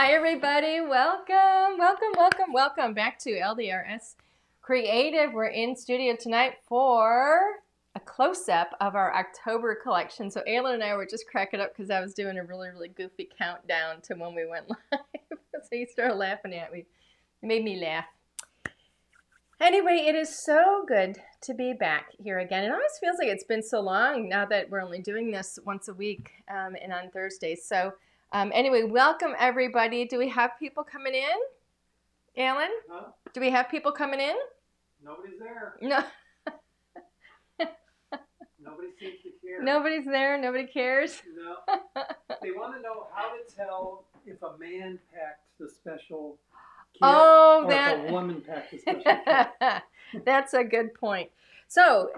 Hi everybody, welcome back to LDRS Creative. We're in studio tonight for a close-up of our October collection. So Aylin and I were just cracking up because I was doing a really goofy countdown to when we went live. So he started laughing at me. It made me laugh. Anyway, it is so good to be back here again. It almost feels like it's been so long now that we're only doing this once a week and on Thursdays. So anyway, welcome everybody. Do we have people coming in? Alan? Huh? Do we have people coming in? Nobody's there. No. Nobody seems to care. Nobody's there. Nobody cares. No. They want to know how to tell if a man packed the special kit or if a woman packed the special kit. That's a good point. So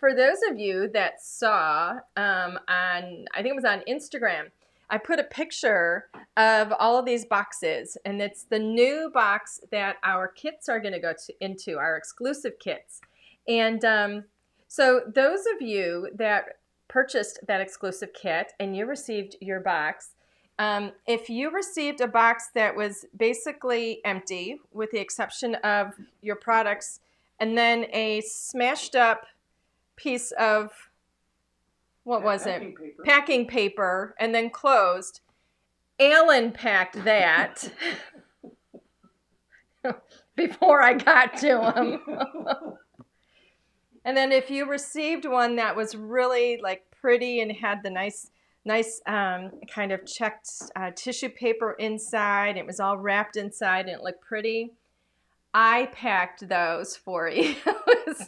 for those of you that saw on, I think it was on Instagram, I put a picture of all of these boxes, and it's the new box that our kits are going to go into, our exclusive kits. And so those of you that purchased that exclusive kit and you received your box, if you received a box that was basically empty with the exception of your products and then a smashed up piece of, what was it? Paper. Packing paper, and then closed. Alan packed that before I got to him. And then if you received one that was really like pretty and had the nice kind of checked tissue paper inside, it was all wrapped inside and it looked pretty, I packed those for you.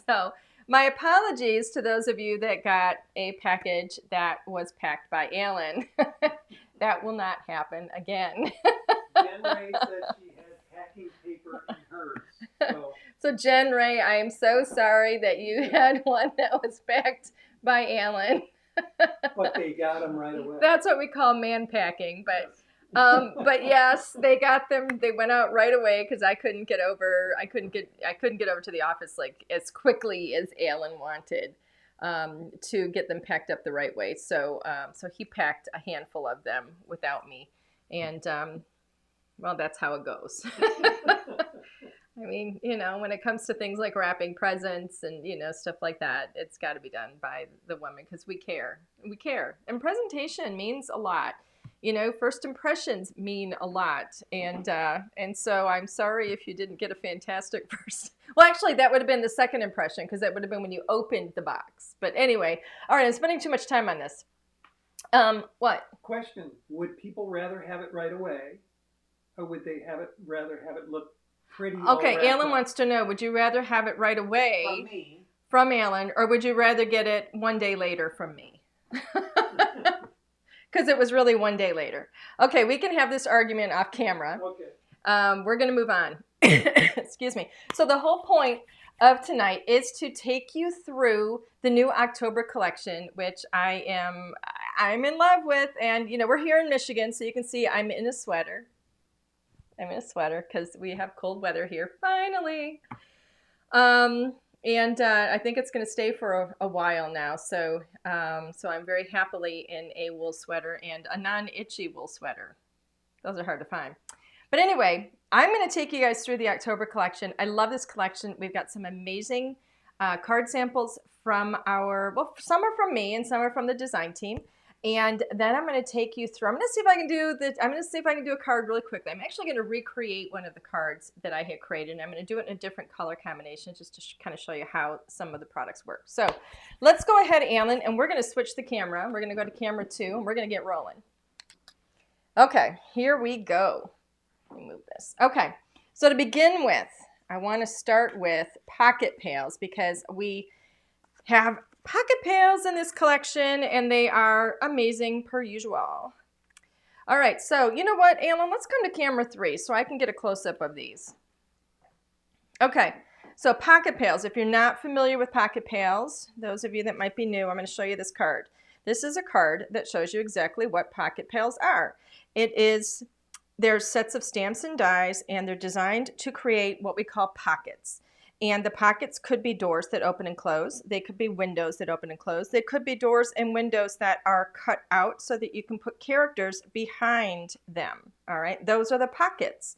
So my apologies to those of you that got a package that was packed by Alan. That will not happen again. Jen Ray said she had packing paper in hers. So Jen Ray, I am so sorry that you had one that was packed by Alan. But they got them right away. That's what we call man packing. But yes, they got them. They went out right away because I couldn't get over. I couldn't get over to the office like as quickly as Alan wanted to get them packed up the right way. So so he packed a handful of them without me, and well, that's how it goes. I mean, you know, when it comes to things like wrapping presents and, you know, stuff like that, it's got to be done by the women because we care. We care. And presentation means a lot. You know, first impressions mean a lot. And so I'm sorry if you didn't get a fantastic first. Well, actually, that would have been the second impression because that would have been when you opened the box. But anyway, all right, I'm spending too much time on this. What? Question. Would people rather have it right away or would they rather have it look pretty? Okay, Alan wants to know, would you rather have it right away from me, from Alan, or would you rather get it one day later from me? Because it was really one day later. Okay, we can have this argument off camera. Okay. We're going to move on. Excuse me. So the whole point of tonight is to take you through the new October collection, which I'm in love with. And, you know, we're here in Michigan, so you can see I'm in a sweater. I'm in a sweater because we have cold weather here, finally. And I think it's going to stay for a while now. So so I'm very happily in a wool sweater and a non-itchy wool sweater. Those are hard to find. But anyway, I'm going to take you guys through the October collection. I love this collection. We've got some amazing card samples from well, some are from me and some are from the design team. And then I'm going to take you through, I'm going to see if I can do a card really quickly. I'm actually going to recreate one of the cards that I had created, and I'm going to do it in a different color combination just to kind of show you how some of the products work. So let's go ahead, Alan, and we're going to switch the camera. We're going to go to camera 2, and we're going to get rolling. Okay, here we go. Let me move this. Okay, so to begin with, I want to start with pocket pails because we have pocket pails in this collection and they are amazing per usual. All right, so you know what, Alan, let's come to camera 3 so I can get a close-up of these. Okay, so pocket pails. If you're not familiar with pocket pails, those of you that might be new, I'm going to show you this card. This is a card that shows you exactly what pocket pails are. There's sets of stamps and dies, and they're designed to create what we call pockets. And the pockets could be doors that open and close. They could be windows that open and close. They could be doors and windows that are cut out so that you can put characters behind them. All right, those are the pockets.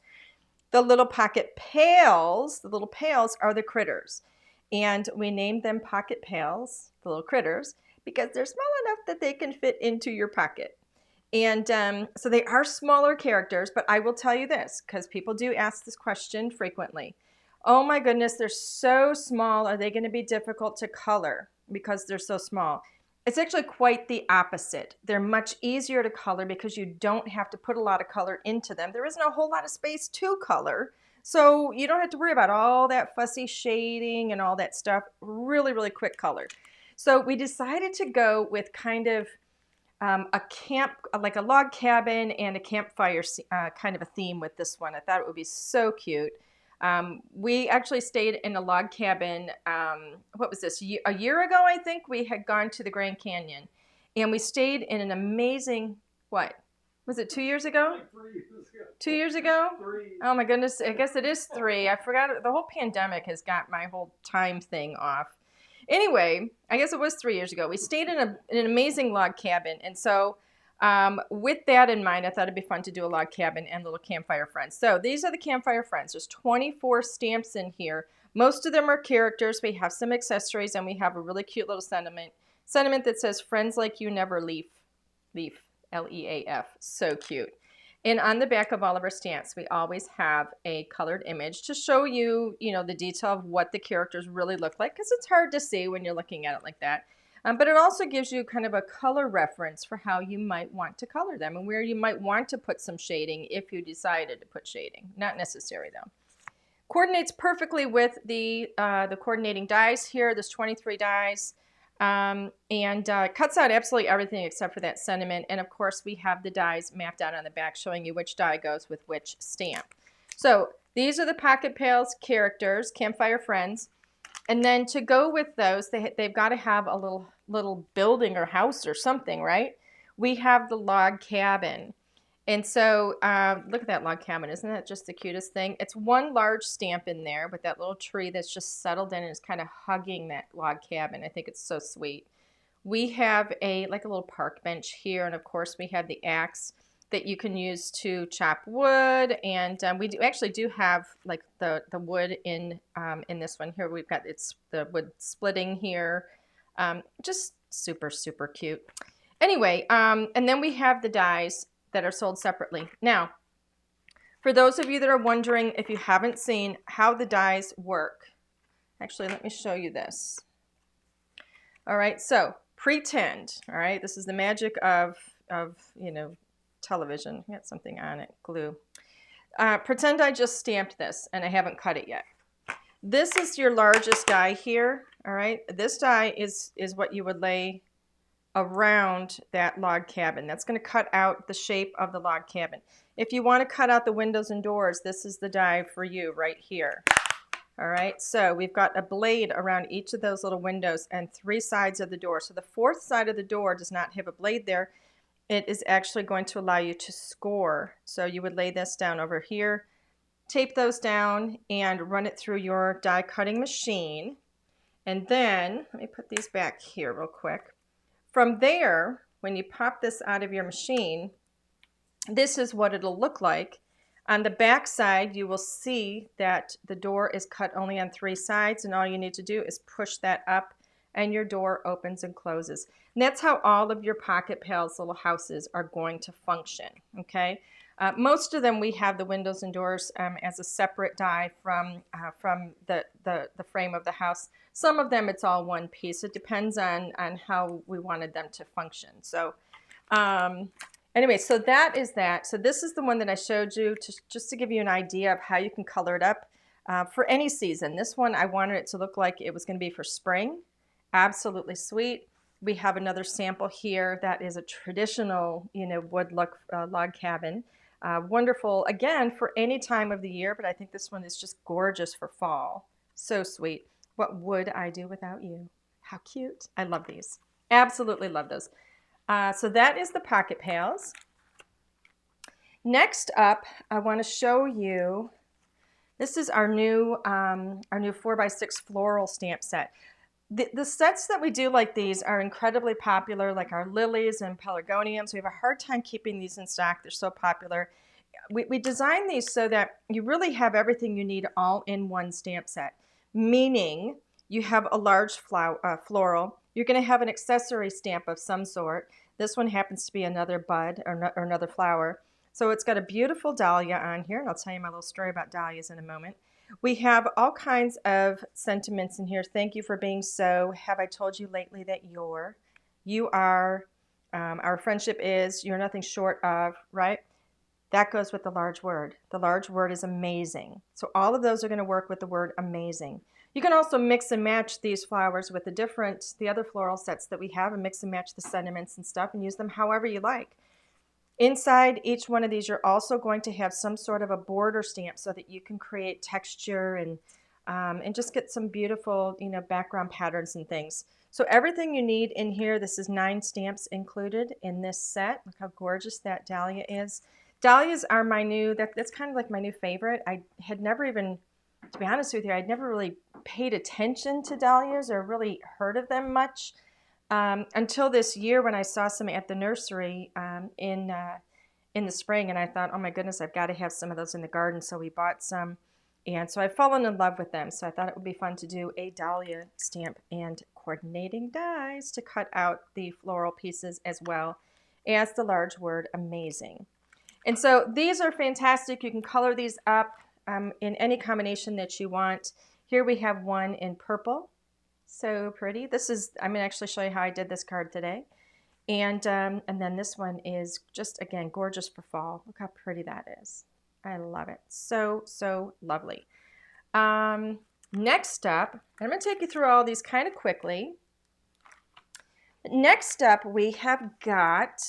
The little pocket pails, the little pails are the critters. And we named them pocket pails, the little critters, because they're small enough that they can fit into your pocket. And so they are smaller characters, but I will tell you this, because people do ask this question frequently. Oh my goodness, they're so small. Are they going to be difficult to color because they're so small? It's actually quite the opposite. They're much easier to color because you don't have to put a lot of color into them. There isn't a whole lot of space to color, so you don't have to worry about all that fussy shading and all that stuff. Really, really quick color. So we decided to go with kind of a camp, like a log cabin and a campfire kind of a theme with this one. I thought it would be so cute. We actually stayed in a log cabin, what was this, a year ago, I think. We had gone to the Grand Canyon, and we stayed in an amazing, what? Was it 2 years ago? Like 3 years ago. 2 years ago? 3. Oh my goodness, I guess it is 3. I forgot, the whole pandemic has got my whole time thing off. Anyway, I guess it was 3 years ago. We stayed in an amazing log cabin, and so with that in mind, I thought it'd be fun to do a log cabin and little campfire friends. So these are the campfire friends. There's 24 stamps in here. Most of them are characters. We have some accessories, and we have a really cute little sentiment that says, "Friends like you never leave." Leaf, L-E-A-F. So cute. And on the back of all of our stamps, we always have a colored image to show you, you know, the detail of what the characters really look like, because it's hard to see when you're looking at it like that. But it also gives you kind of a color reference for how you might want to color them and where you might want to put some shading if you decided to put shading. Not necessary though. Coordinates perfectly with the coordinating dies here. There's 23 dies. And cuts out absolutely everything except for that sentiment. And of course we have the dies mapped out on the back showing you which die goes with which stamp. So these are the pocket pails characters, campfire friends. And then to go with those, they've got to have a little building or house or something, right? We have the log cabin. And so look at that log cabin. Isn't that just the cutest thing? It's one large stamp in there with that little tree that's just settled in and is kind of hugging that log cabin. I think it's so sweet. We have like a little park bench here. And of course we have the axe that you can use to chop wood. And we actually do have like the wood in this one here. We've got the wood splitting here. Just super, super cute. Anyway, and then we have the dies that are sold separately. Now, for those of you that are wondering if you haven't seen how the dies work, actually, let me show you this. All right, so pretend, all right, this is the magic of you know, television. Got something on it, glue. Pretend I just stamped this and I haven't cut it yet. This is your largest die here, all right? This die is what you would lay around that log cabin. That's going to cut out the shape of the log cabin. If you want to cut out the windows and doors, this is the die for you right here. All right, so we've got a blade around each of those little windows and 3 sides of the door. So the 4th side of the door does not have a blade there. It is actually going to allow you to score. So you would lay this down over here, tape those down, and run it through your die cutting machine. And then, let me put these back here real quick. From there, when you pop this out of your machine, this is what it'll look like. On the back side, you will see that the door is cut only on 3 sides, and all you need to do is push that up and your door opens and closes. And that's how all of your pocket pails little houses are going to function, okay? Most of them we have the windows and doors as a separate die from the frame of the house. Some of them it's all one piece. It depends on how we wanted them to function. So anyway, so that is that. So this is the one that I showed you just to give you an idea of how you can color it up for any season. This one I wanted it to look like it was going to be for spring. Absolutely sweet. We have another sample here that is a traditional, you know, wood look log cabin. Wonderful, again, for any time of the year, but I think this one is just gorgeous for fall. So sweet. What would I do without you? How cute. I love these. Absolutely love those. So that is the pocket pails. Next up, I want to show you This is our new 4x6 floral stamp set. The sets that we do like these are incredibly popular, like our lilies and pelargoniums. We have a hard time keeping these in stock. They're so popular. We designed these so that you really have everything you need all in one stamp set, meaning you have a large floral. You're going to have an accessory stamp of some sort. This one happens to be another bud or another flower. So it's got a beautiful dahlia on here, and I'll tell you my little story about dahlias in a moment. We have all kinds of sentiments in here. Thank you for being so. Have I told you lately that you are, our friendship is, you're nothing short of, right? That goes with the large word. The large word is amazing. So all of those are going to work with the word amazing. You can also mix and match these flowers with the other floral sets that we have, and mix and match the sentiments and stuff and use them however you like. Inside each one of these, you're also going to have some sort of a border stamp so that you can create texture and just get some beautiful, background patterns and things. So everything you need in here, this is 9 stamps included in this set. Look how gorgeous that dahlia is. Dahlias are that's kind of like my new favorite. I had never even, to be honest with you, I'd never really paid attention to dahlias or really heard of them much. Until this year when I saw some at the nursery in the spring, and I thought, oh my goodness, I've got to have some of those in the garden. So we bought some, and so I've fallen in love with them. So I thought it would be fun to do a dahlia stamp and coordinating dies to cut out the floral pieces as well as the large word amazing. And so these are fantastic. You can color these up in any combination that you want. Here we have one in purple. So pretty. I'm going to actually show you how I did this card today. And then this one is just, again, gorgeous for fall. Look how pretty that is. I love it. So, so lovely. Next up, I'm going to take you through all these kind of quickly. Next up, we have got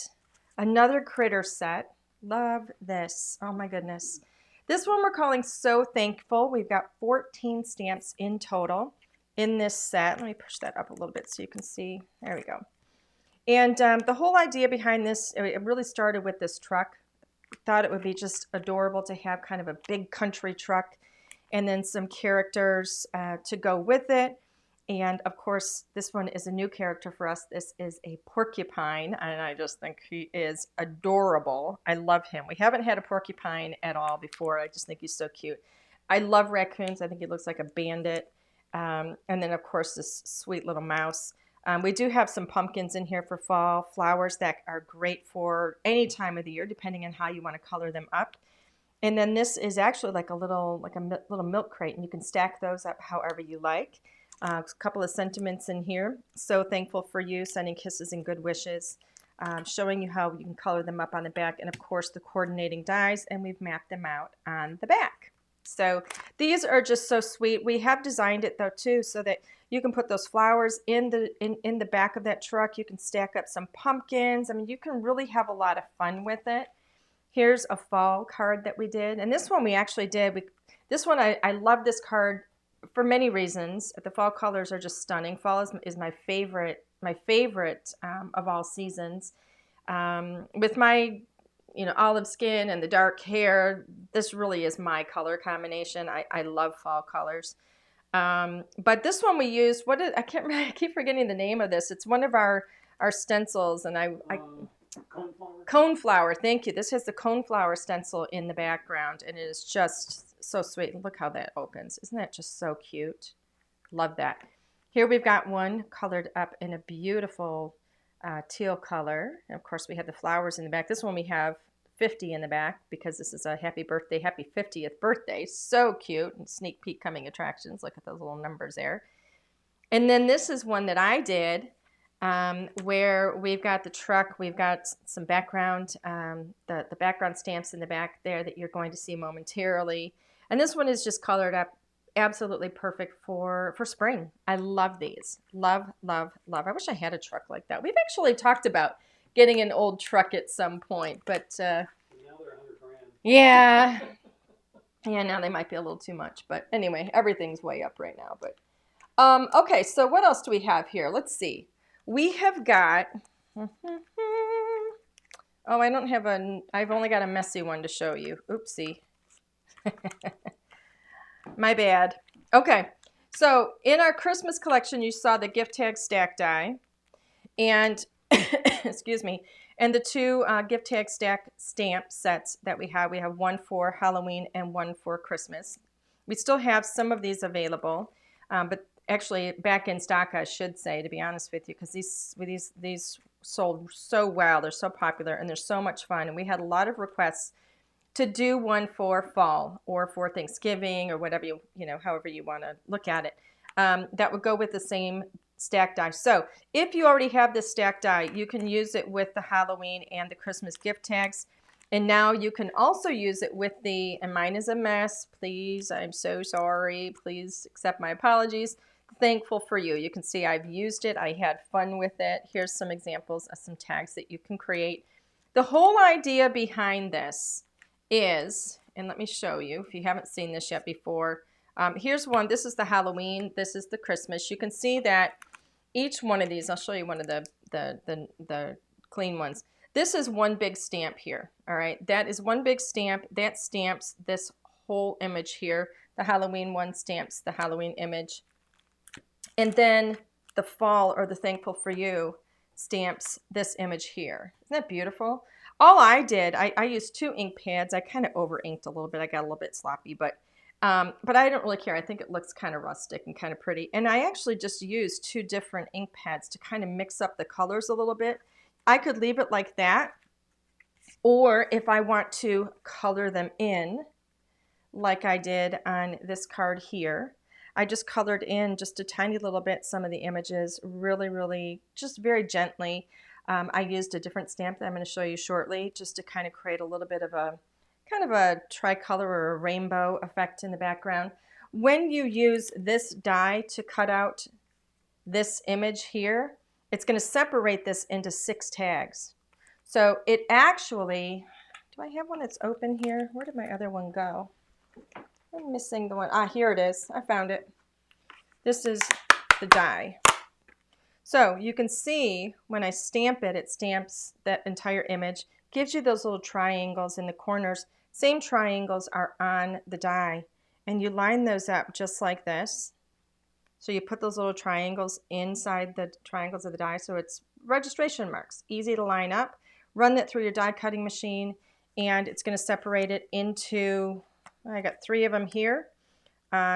another critter set. Love this. Oh my goodness. This one we're calling So Thankful. We've got 14 stamps in total in this set. Let me push that up a little bit so you can see. There we go. And the whole idea behind this, it really started with this truck. Thought it would be just adorable to have kind of a big country truck and then some characters to go with it. And of course, this one is a new character for us. This is a porcupine, and I just think he is adorable. I love him. We haven't had a porcupine at all before. I just think he's so cute. I love raccoons. I think he looks like a bandit. And then, of course, this sweet little mouse. We do have some pumpkins in here for fall, flowers that are great for any time of the year, depending on how you want to color them up. And then this is actually like a little milk crate, and you can stack those up however you like. A couple of sentiments in here. So thankful for you, sending kisses and good wishes, showing you how you can color them up on the back, and of course the coordinating dies, and we've mapped them out on the back. So these are just so sweet. We have designed it though too so that you can put those flowers in the back of that truck. You can stack up some pumpkins. I mean, you can really have a lot of fun with it. Here's a fall card that we did, and this one we actually did. This one I love this card for many reasons. The fall colors are just stunning. Fall is my favorite of all seasons. With my olive skin and the dark hair, this really is my color combination. I love fall colors. But this one we used, I keep forgetting the name of this. It's one of our stencils, and coneflower. Thank you. This has the coneflower stencil in the background, and it is just so sweet. Look how that opens. Isn't that just so cute? Love that. Here we've got one colored up in a beautiful teal color. And of course, we have the flowers in the back. This one we have 50 in the back because this is a happy 50th birthday. So cute. And sneak peek coming attractions. Look at those little numbers there. And then this is one that I did where we've got the truck, we've got some background, the background stamps in the back there that you're going to see momentarily. And this one is just colored up absolutely perfect for spring. I love these. Love, love, love. I wish I had a truck like that. We've actually talked about getting an old truck at some point, but now they're $100,000. Yeah. Yeah, now they might be a little too much. But anyway, everything's way up right now. But okay, so what else do we have here? Let's see. We have got, oh, I've only got a messy one to show you. Oopsie. My bad. Okay, so in our Christmas collection, you saw the gift tag stack die, and excuse me, and the two gift tag stack stamp sets that we have. We have one for Halloween and one for Christmas. We still have some of these available, but actually back in stock, I should say, to be honest with you, because these sold so well. They're so popular and they're so much fun. And we had a lot of requests to do one for fall or for Thanksgiving or whatever however you want to look at it. That would go with the same stack die. So if you already have this stack die, you can use it with the Halloween and the Christmas gift tags. And now you can also use it with and mine is a mess. Please, I'm so sorry. Please accept my apologies. Thankful for you. You can see I've used it. I had fun with it. Here's some examples of some tags that you can create. The whole idea behind this is, and let me show you if you haven't seen this yet before. Here's one. This is the Halloween. This is the Christmas. You can see that each one of these, I'll show you one of the clean ones. This is one big stamp here. All right. That is one big stamp. That stamps this whole image here. The Halloween one stamps the Halloween image. And then the fall or the Thankful for You stamps this image here. Isn't that beautiful? All I did, I used 2 ink pads. I kind of over inked a little bit. I got a little bit sloppy, but I don't really care. I think it looks kind of rustic and kind of pretty. And I actually just used 2 different ink pads to kind of mix up the colors a little bit. I could leave it like that, or if I want to color them in, like I did on this card here, I just colored in just a tiny little bit some of the images, really, really, just very gently. I used a different stamp that I'm going to show you shortly, just to kind of create a little bit of a kind of a tricolor or a rainbow effect in the background. When you use this die to cut out this image here, it's going to separate this into 6 tags. So it actually, do I have one that's open here? Where did my other one go? I'm missing the one. Ah, here it is. I found it. This is the die. So you can see when I stamp it, it stamps that entire image, gives you those little triangles in the corners. Same triangles are on the die, and you line those up just like this. So you put those little triangles inside the triangles of the die, so it's registration marks, easy to line up. Run that through your die cutting machine, and it's going to separate it into, I got 3 of them here.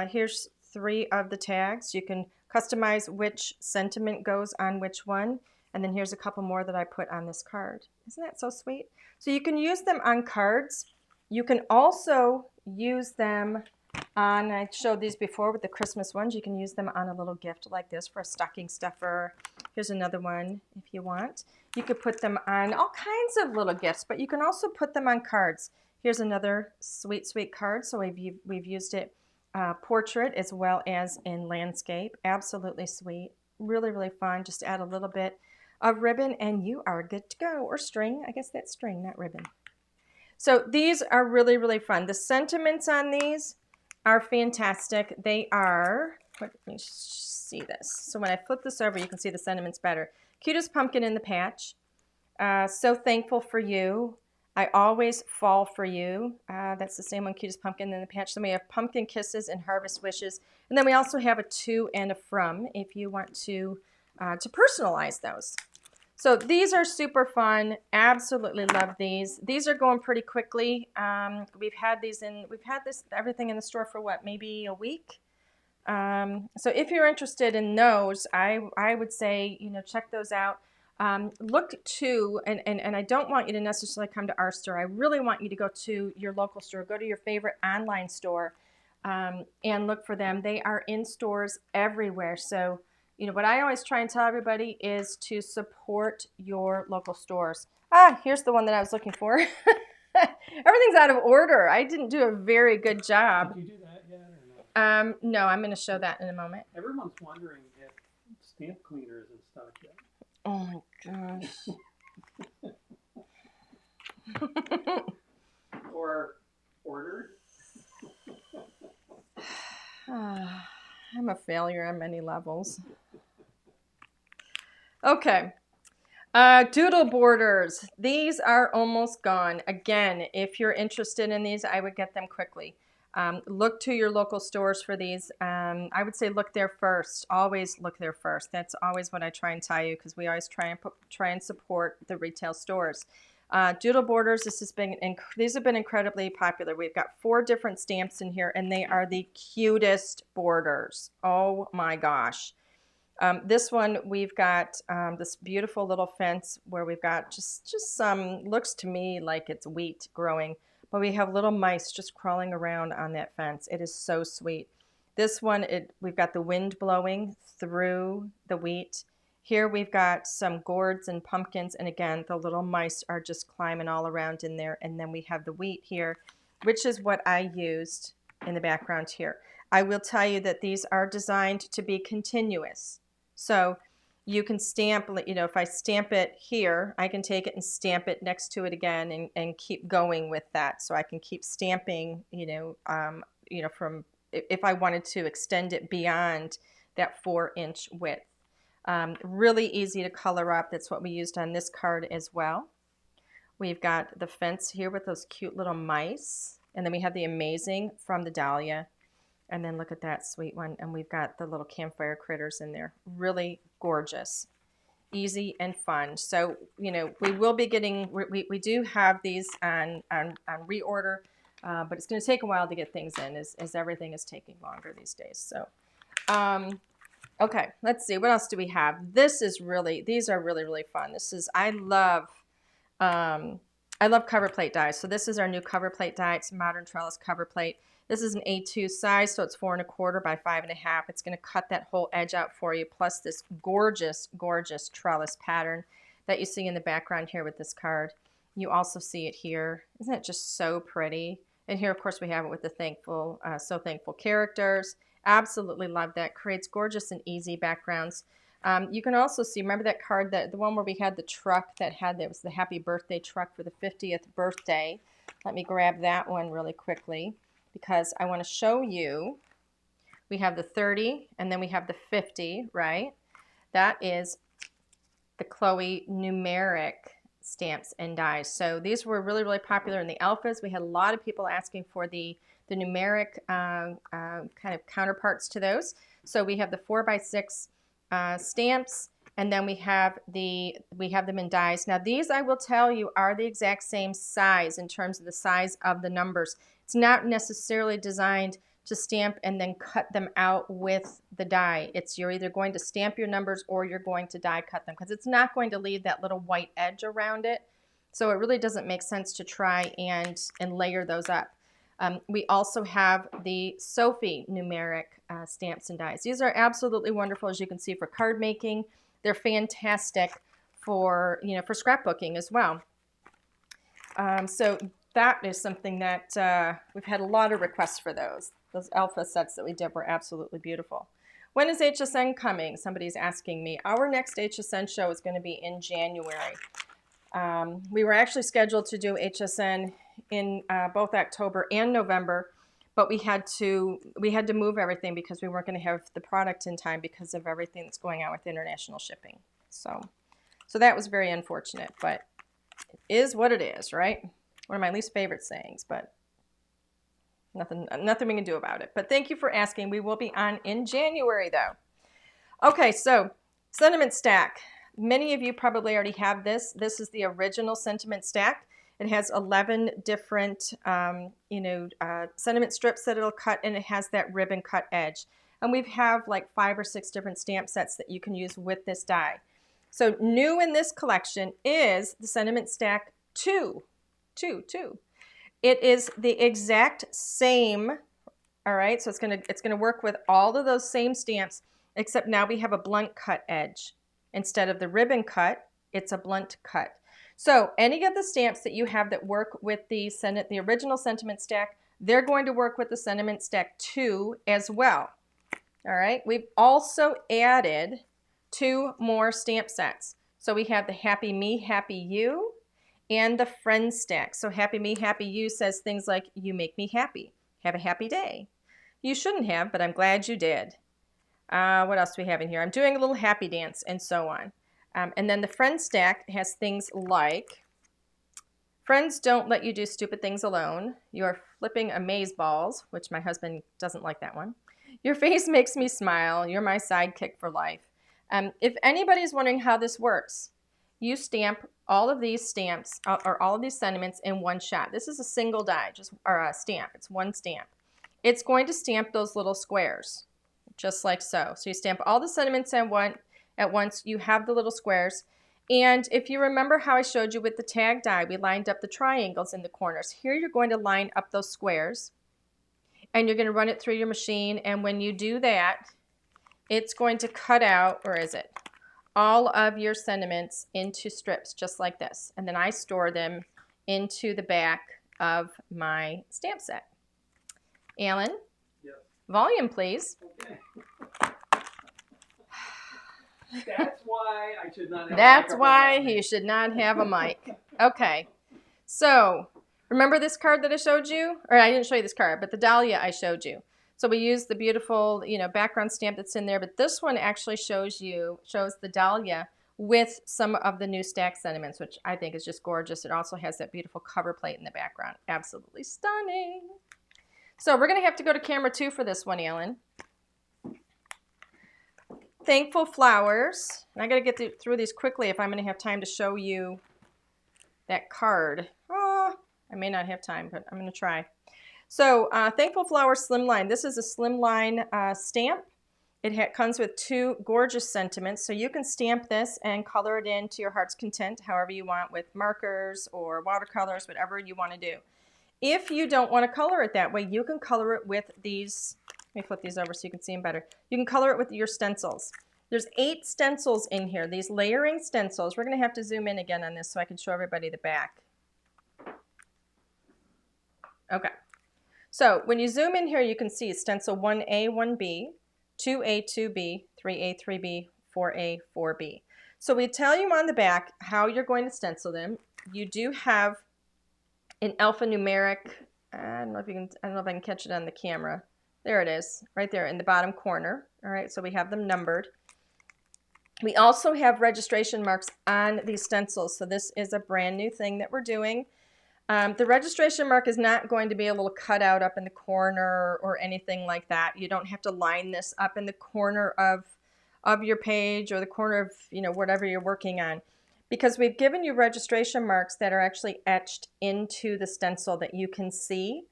Here's 3 of the tags. You can customize which sentiment goes on which one, and then here's a couple more that I put on this card. Isn't that so sweet? So you can use them on cards. You can also use them on, I showed these before with the Christmas ones, you can use them on a little gift like this for a stocking stuffer. Here's another one if you want. You could put them on all kinds of little gifts, but you can also put them on cards. Here's another sweet, sweet card. So we've used it portrait as well as in landscape. Absolutely sweet. Really, really fun. Just add a little bit of ribbon and you are good to go. Or string. I guess that's string, not ribbon. So these are really, really fun. The sentiments on these are fantastic. They are, let me see this. So when I flip this over, you can see the sentiments better. Cutest pumpkin in the patch. So thankful for you. I always fall for you. That's the same one, cutest pumpkin in the patch. Then we have pumpkin kisses and harvest wishes. And then we also have a to and a from if you want to personalize those. So these are super fun. Absolutely love these. These are going pretty quickly. We've had everything in the store for what, maybe a week? So if you're interested in those, I would say, check those out. Look to, and I don't want you to necessarily come to our store. I really want you to go to your local store. Go to your favorite online store and look for them. They are in stores everywhere. So, what I always try and tell everybody is to support your local stores. Here's the one that I was looking for. Everything's out of order. I didn't do a very good job. Did you do that yet or no? No, I'm going to show that in a moment. Everyone's wondering if stamp cleaner is in stock yet. Oh my gosh. Or ordered. I'm a failure on many levels. Okay. Doodle borders. These are almost gone. Again, if you're interested in these, I would get them quickly. Look to your local stores for these. I would say look there first. Always look there first. That's always what I try and tell you, because we always try and support the retail stores. Doodle borders. These have been incredibly popular. We've got 4 different stamps in here, and they are the cutest borders. Oh my gosh. This one, we've got this beautiful little fence where we've got just some, looks to me like it's wheat growing, but we have little mice just crawling around on that fence. It is so sweet. This one, we've got the wind blowing through the wheat. Here we've got some gourds and pumpkins, and again, the little mice are just climbing all around in there. And then we have the wheat here, which is what I used in the background here. I will tell you that these are designed to be continuous. So you can stamp, you know, if I stamp it here, I can take it and stamp it next to it again and keep going with that. So I can keep stamping, you know, from, if I wanted to extend it beyond that 4-inch width. Really easy to color up. That's what we used on this card as well. We've got the fence here with those cute little mice. And then we have the amazing from the Dahlia. And then look at that sweet one. And we've got the little campfire critters in there. Really gorgeous. Easy and fun. So, you know, we will be getting, we do have these on reorder, but it's going to take a while to get things in as everything is taking longer these days. So, okay, let's see. What else do we have? These are really, really fun. I love cover plate dies. So this is our new cover plate die. It's a modern trellis cover plate. This is an A2 size, so it's 4 1/4 by 5 1/2. It's going to cut that whole edge out for you, plus this gorgeous, gorgeous trellis pattern that you see in the background here with this card. You also see it here. Isn't it just so pretty? And here, of course, we have it with the so thankful characters. Absolutely love that. Creates gorgeous and easy backgrounds. You can also see, remember that card, the one where we had the truck that was the happy birthday truck for the 50th birthday. Let me grab that one really quickly, because I want to show you. We have the 30 and then we have the 50, right? That is the Chloe numeric stamps and dies. So these were really, really popular in the alphas. We had a lot of people asking for the numeric kind of counterparts to those. So we have the 4x6 stamps, and then we have them in dies. Now these, I will tell you, are the exact same size in terms of the size of the numbers. It's not necessarily designed to stamp and then cut them out with the die. You're either going to stamp your numbers or you're going to die cut them, because it's not going to leave that little white edge around it. So it really doesn't make sense to try and layer those up. We also have the Sophie numeric stamps and dies. These are absolutely wonderful, as you can see, for card making. They're fantastic for scrapbooking as well. So that is something that we've had a lot of requests for those. Those alpha sets that we did were absolutely beautiful. When is HSN coming? Somebody's asking me. Our next HSN show is going to be in January. We were actually scheduled to do HSN in both October and November, but we had to move everything because we weren't going to have the product in time because of everything that's going on with international shipping. So that was very unfortunate, but it is what it is, right? One of my least favorite sayings, but nothing we can do about it. But thank you for asking. We will be on in January, though. Okay, so sentiment stack. Many of you probably already have this. This is the original sentiment stack. It has 11 different, sentiment strips that it'll cut, and it has that ribbon cut edge. And we have like 5 or 6 different stamp sets that you can use with this die. So new in this collection is the sentiment stack 2. It is the exact same. All right, so it's gonna work with all of those same stamps, except now we have a blunt cut edge. Instead of the ribbon cut, it's a blunt cut. So any of the stamps that you have that work with the original sentiment stack, they're going to work with the sentiment stack 2 as well. All right, we've also added 2 more stamp sets. So we have the Happy Me, Happy You, and the Friend stack. So Happy Me, Happy You says things like, you make me happy. Have a happy day. You shouldn't have, but I'm glad you did. What else do we have in here? I'm doing a little happy dance, and so on. And then the Friend stack has things like, Friends don't let you do stupid things alone. You are flipping amaze balls, which my husband doesn't like that one. Your face makes me smile. You're my sidekick for life. If anybody's wondering how this works, you stamp all of these stamps or all of these sentiments in one shot. This is a single die, or a stamp. It's one stamp. It's going to stamp those little squares, just like so. So you stamp all the sentiments at once. You have the little squares. And if you remember how I showed you with the tag die, we lined up the triangles in the corners. Here you're going to line up those squares, and you're going to run it through your machine. And when you do that, it's going to cut out, or is it, all of your sentiments into strips just like this. And then I store them into the back of my stamp set. Alan? Yes. Volume, please. Okay. That's why I should not have That's why he should not have a mic. Okay. So, remember this card that I showed you? Or I didn't show you this card, but the dahlia I showed you. So we used the beautiful, background stamp that's in there, but this one actually shows the dahlia with some of the new stack sentiments, which I think is just gorgeous. It also has that beautiful cover plate in the background. Absolutely stunning. So we're going to have to go to camera 2 for this one, Alan. Thankful Flowers. And I got to get through these quickly if I'm going to have time to show you that card. Oh, I may not have time, but I'm going to try. So Thankful Flowers Slimline. This is a slimline stamp. It comes with 2 gorgeous sentiments. So you can stamp this and color it in to your heart's content, however you want, with markers or watercolors, whatever you want to do. If you don't want to color it that way, you can color it with these. Let me flip these over so you can see them better. You can color it with your stencils. There's 8 stencils in here, these layering stencils. We're going to have to zoom in again on this so I can show everybody the back. Okay. So when you zoom in here, you can see stencil 1A, 1B, 2A, 2B, 3A, 3B, 4A, 4B. So we tell you on the back how you're going to stencil them. You do have an alphanumeric. I don't know if I can catch it on the camera. There it is, right there in the bottom corner. All right, so we have them numbered. We also have registration marks on these stencils. So this is a brand new thing that we're doing. The registration mark is not going to be a little cutout up in the corner or anything like that. You don't have to line this up in the corner of your page or the corner of whatever you're working on, because we've given you registration marks that are actually etched into the stencil that you can see.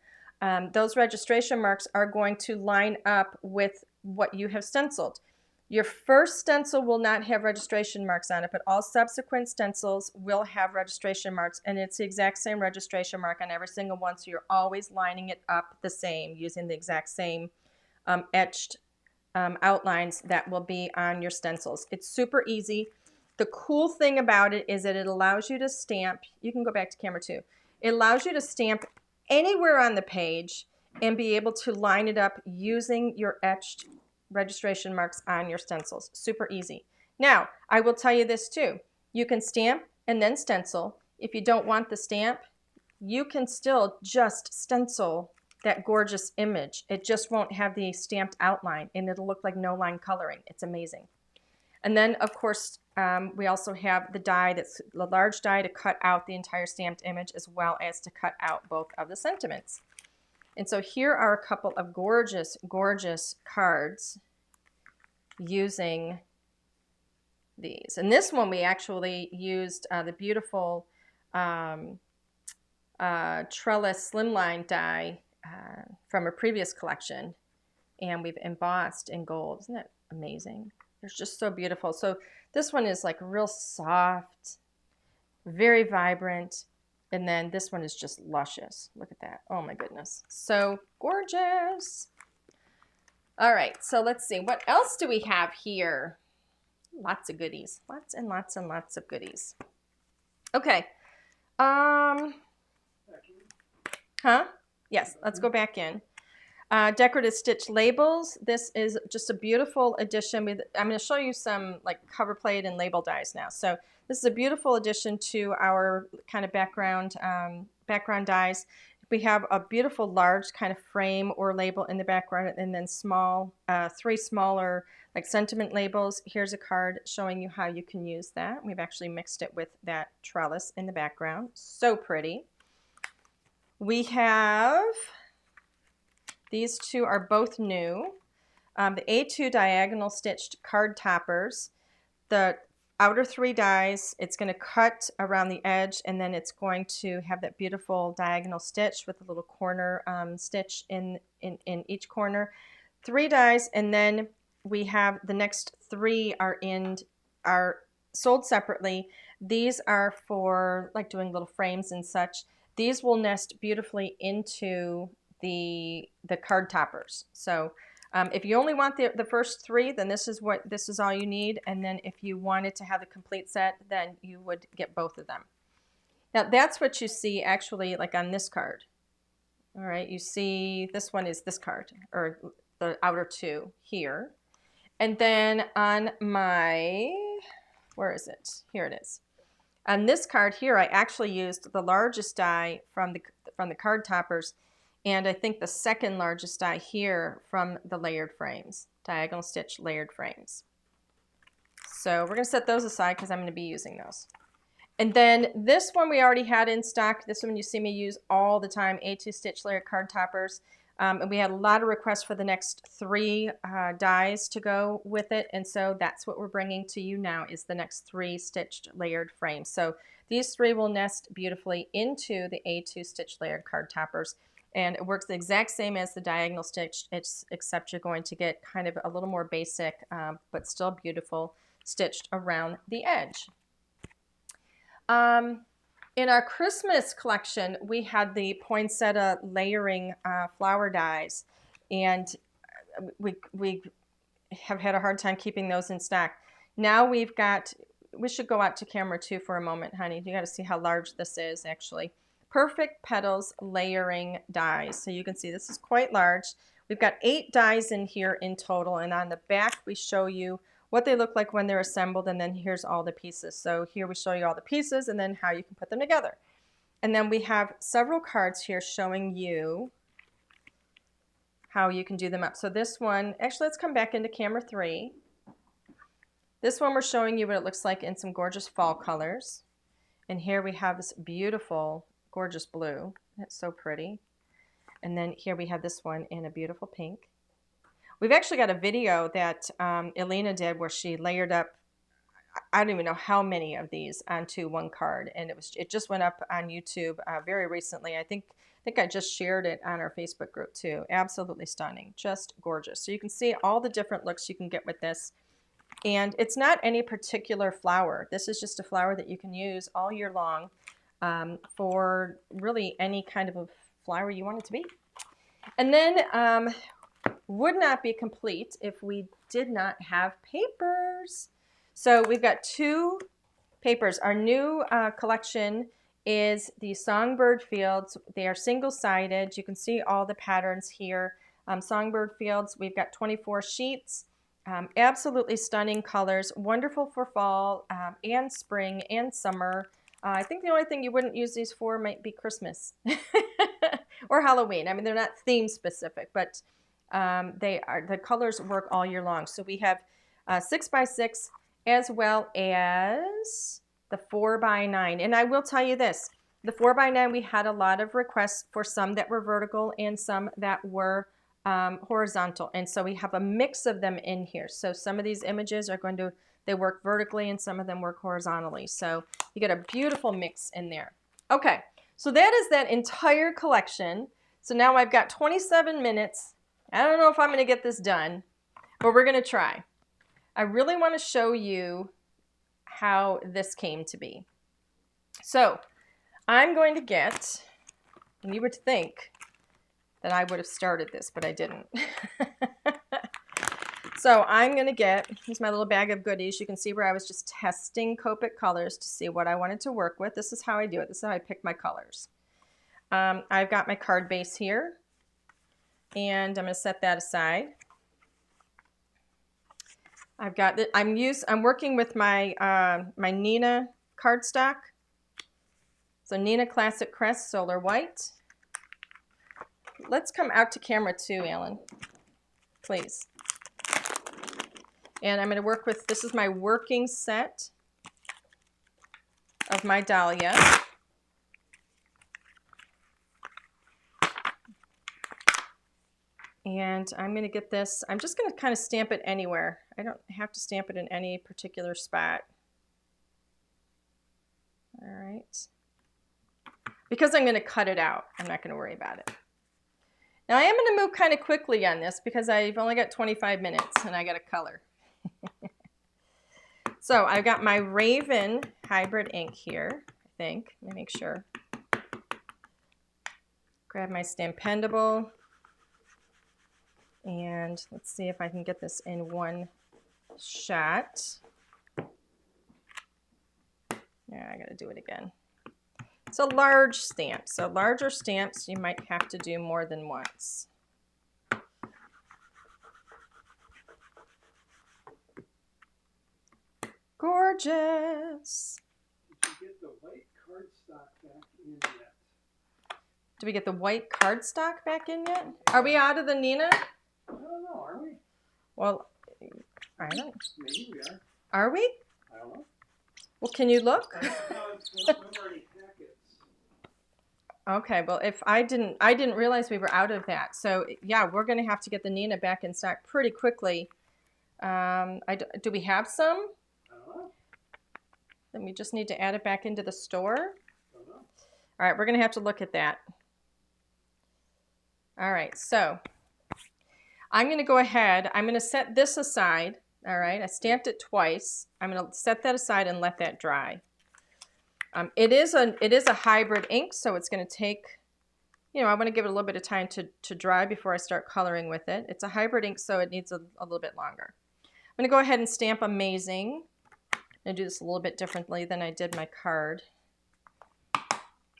Those registration marks are going to line up with what you have stenciled. Your first stencil will not have registration marks on it, but all subsequent stencils will have registration marks, and it's the exact same registration mark on every single one, so you're always lining it up the same, using the exact same etched outlines that will be on your stencils. It's super easy. The cool thing about it is that it allows you to stamp. You can go back to camera 2. It allows you to stamp anywhere on the page and be able to line it up using your etched registration marks on your stencils. Super easy. Now, I will tell you this too. You can stamp and then stencil. If you don't want the stamp, you can still just stencil that gorgeous image. It just won't have the stamped outline, and it'll look like no line coloring. It's amazing. And then, of course, we also have the die, that's the large die to cut out the entire stamped image, as well as to cut out both of the sentiments. And so here are a couple of gorgeous, gorgeous cards using these. And this one we actually used the beautiful Trellis slimline die from a previous collection, and we've embossed in gold. Isn't that amazing? They're just so beautiful. So this one is like real soft, very vibrant. And then this one is just luscious. Look at that. Oh my goodness. So gorgeous. All right, so let's see. What else do we have here? Lots of goodies. Lots and lots and lots of goodies. Okay. Yes, let's go back in. Decorative stitch labels. This is just a beautiful addition. I'm going to show you some like cover plate and label dies now. So this is a beautiful addition to our kind of background dies. we have a beautiful large kind of frame or label in the background, and then small, 3 smaller like sentiment labels. Here's a card showing you how you can use that. We've actually mixed it with that trellis in the background. So pretty. We have, these two are both new. The A2 diagonal stitched card toppers. The outer 3 dies, it's going to cut around the edge, and then it's going to have that beautiful diagonal stitch with a little corner stitch in each corner. 3 dies, and then we have the next 3 are sold separately. These are for like doing little frames and such. These will nest beautifully into the card toppers. So if you only want the first 3, then this is all you need. And then if you wanted to have the complete set, then you would get both of them. Now that's what you see actually like on this card. All right, you see this one is this card, or the outer 2 here. And then on my, where is it? Here it is. On this card here, I actually used the largest die from the card toppers, and I think the second largest die here from the layered frames, diagonal stitch layered frames. So we're going to set those aside because I'm going to be using those. And then this one we already had in stock. This one you see me use all the time, A2 stitch layered card toppers. And we had a lot of requests for the next 3 dies to go with it, and so that's what we're bringing to you now, is the next 3 stitched layered frames. So these 3 will nest beautifully into the A2 stitch layered card toppers, and it works the exact same as the diagonal stitch, except you're going to get kind of a little more basic, but still beautiful, stitched around the edge. In our Christmas collection, we had the poinsettia layering flower dies, and we have had a hard time keeping those in stock. Now we've got, we should go out to camera too for a moment, honey. You got to see how large this is actually. Perfect Petals layering dies. So you can see this is quite large. We've got 8 dies in here in total, and on the back we show you what they look like when they're assembled, and then here's all the pieces. So here we show you all the pieces and then how you can put them together. And then we have several cards here showing you how you can do them up. So this one, actually let's come back into camera 3. This one we're showing you what it looks like in some gorgeous fall colors. And here we have this beautiful, gorgeous blue. It's so pretty. And then here we have this one in a beautiful pink. We've actually got a video that Elena did where she layered up, I don't even know how many of these onto one card, and it just went up on YouTube very recently. I think I just shared it on our Facebook group too. Absolutely stunning, just gorgeous. So you can see all the different looks you can get with this, and it's not any particular flower. This is just a flower that you can use all year long for really any kind of a flower you want it to be. And then would not be complete if we did not have papers. So we've got 2 papers. Our new collection is the Songbird Fields. They are single-sided. You can see all the patterns here. Songbird Fields, we've got 24 sheets. Absolutely stunning colors, wonderful for fall and spring and summer. I think the only thing you wouldn't use these for might be Christmas or Halloween. I mean, they're not theme specific, but the colors work all year long. So we have 6x6 as well as the 4x9. And I will tell you this, the 4x9, we had a lot of requests for some that were vertical and some that were horizontal. And so we have a mix of them in here. So some of these images are they work vertically and some of them work horizontally. So you get a beautiful mix in there. Okay, so that is that entire collection. So now I've got 27 minutes. I don't know if I'm going to get this done, but we're going to try. I really want to show you how this came to be. So I'm going to get, and you would think that I would have started this, but I didn't. So I'm going to get, here's my little bag of goodies. You can see where I was just testing Copic colors to see what I wanted to work with. This is how I do it. This is how I pick my colors. I've got my card base here, and I'm going to set that aside. I've got I'm working with my my Nina cardstock. So Nina Classic Crest Solar White. let's come out to camera too, Alan, please. And I'm going to work with, this is my working set of my dahlia. And I'm going to get this, I'm just going to kind of stamp it anywhere. I don't have to stamp it in any particular spot. All right. Because I'm going to cut it out, I'm not going to worry about it. Now I am going to move kind of quickly on this because I've only got 25 minutes and I got to color. So I've got my Raven hybrid ink here, I think. Let me make sure. Grab my Stampendable. And let's see if I can get this in one shot. Yeah, I got to do it again. It's a large stamp, so larger stamps you might have to do more than once. Gorgeous. Did you get the white cardstock back in yet? Do we get the white cardstock back in yet? Are we out of the Nina? I don't know, are we? Well, I don't know. Maybe we are. Are we? I don't know. Well, can you look? I don't remember any packets. Okay, well, if I didn't realize we were out of that. So yeah, we're going to have to get the Nina back in stock pretty quickly. Do we have some? I don't know. Then we just need to add it back into the store. I don't know. All right, we're going to have to look at that. All right, so I'm going to go ahead. I'm going to set this aside. All right, I stamped it twice. I'm going to set that aside and let that dry. It is a hybrid ink, so it's going to take, I want to give it a little bit of time to dry before I start coloring with it. It's a hybrid ink, so it needs a little bit longer. I'm going to go ahead and stamp Amazing. I'm going to do this a little bit differently than I did my card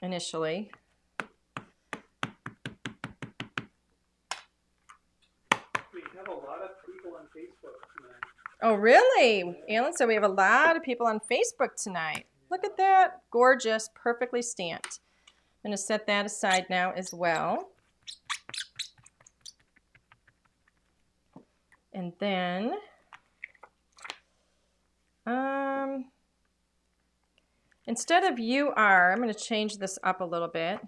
initially. We have a lot of people on Facebook tonight. Oh, really? Alan said we have a lot of people on Facebook tonight. Look at that. Gorgeous, perfectly stamped. I'm going to set that aside now as well. And then, instead of UR, I'm going to change this up a little bit.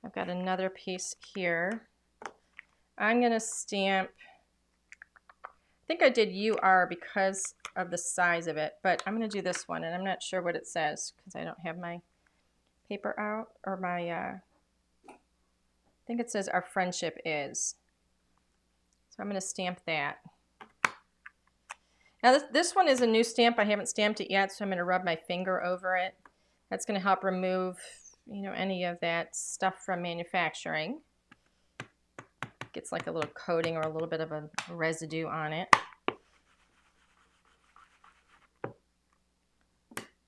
I've got another piece here. I'm going to stamp, I think I did UR because of the size of it, but I'm going to do this one, and I'm not sure what it says because I don't have my paper out, or my, I think it says Our Friendship Is. So I'm going to stamp that. Now this one is a new stamp. I haven't stamped it yet, so I'm going to rub my finger over it. That's going to help remove, any of that stuff from manufacturing. Gets like a little coating or a little bit of a residue on it.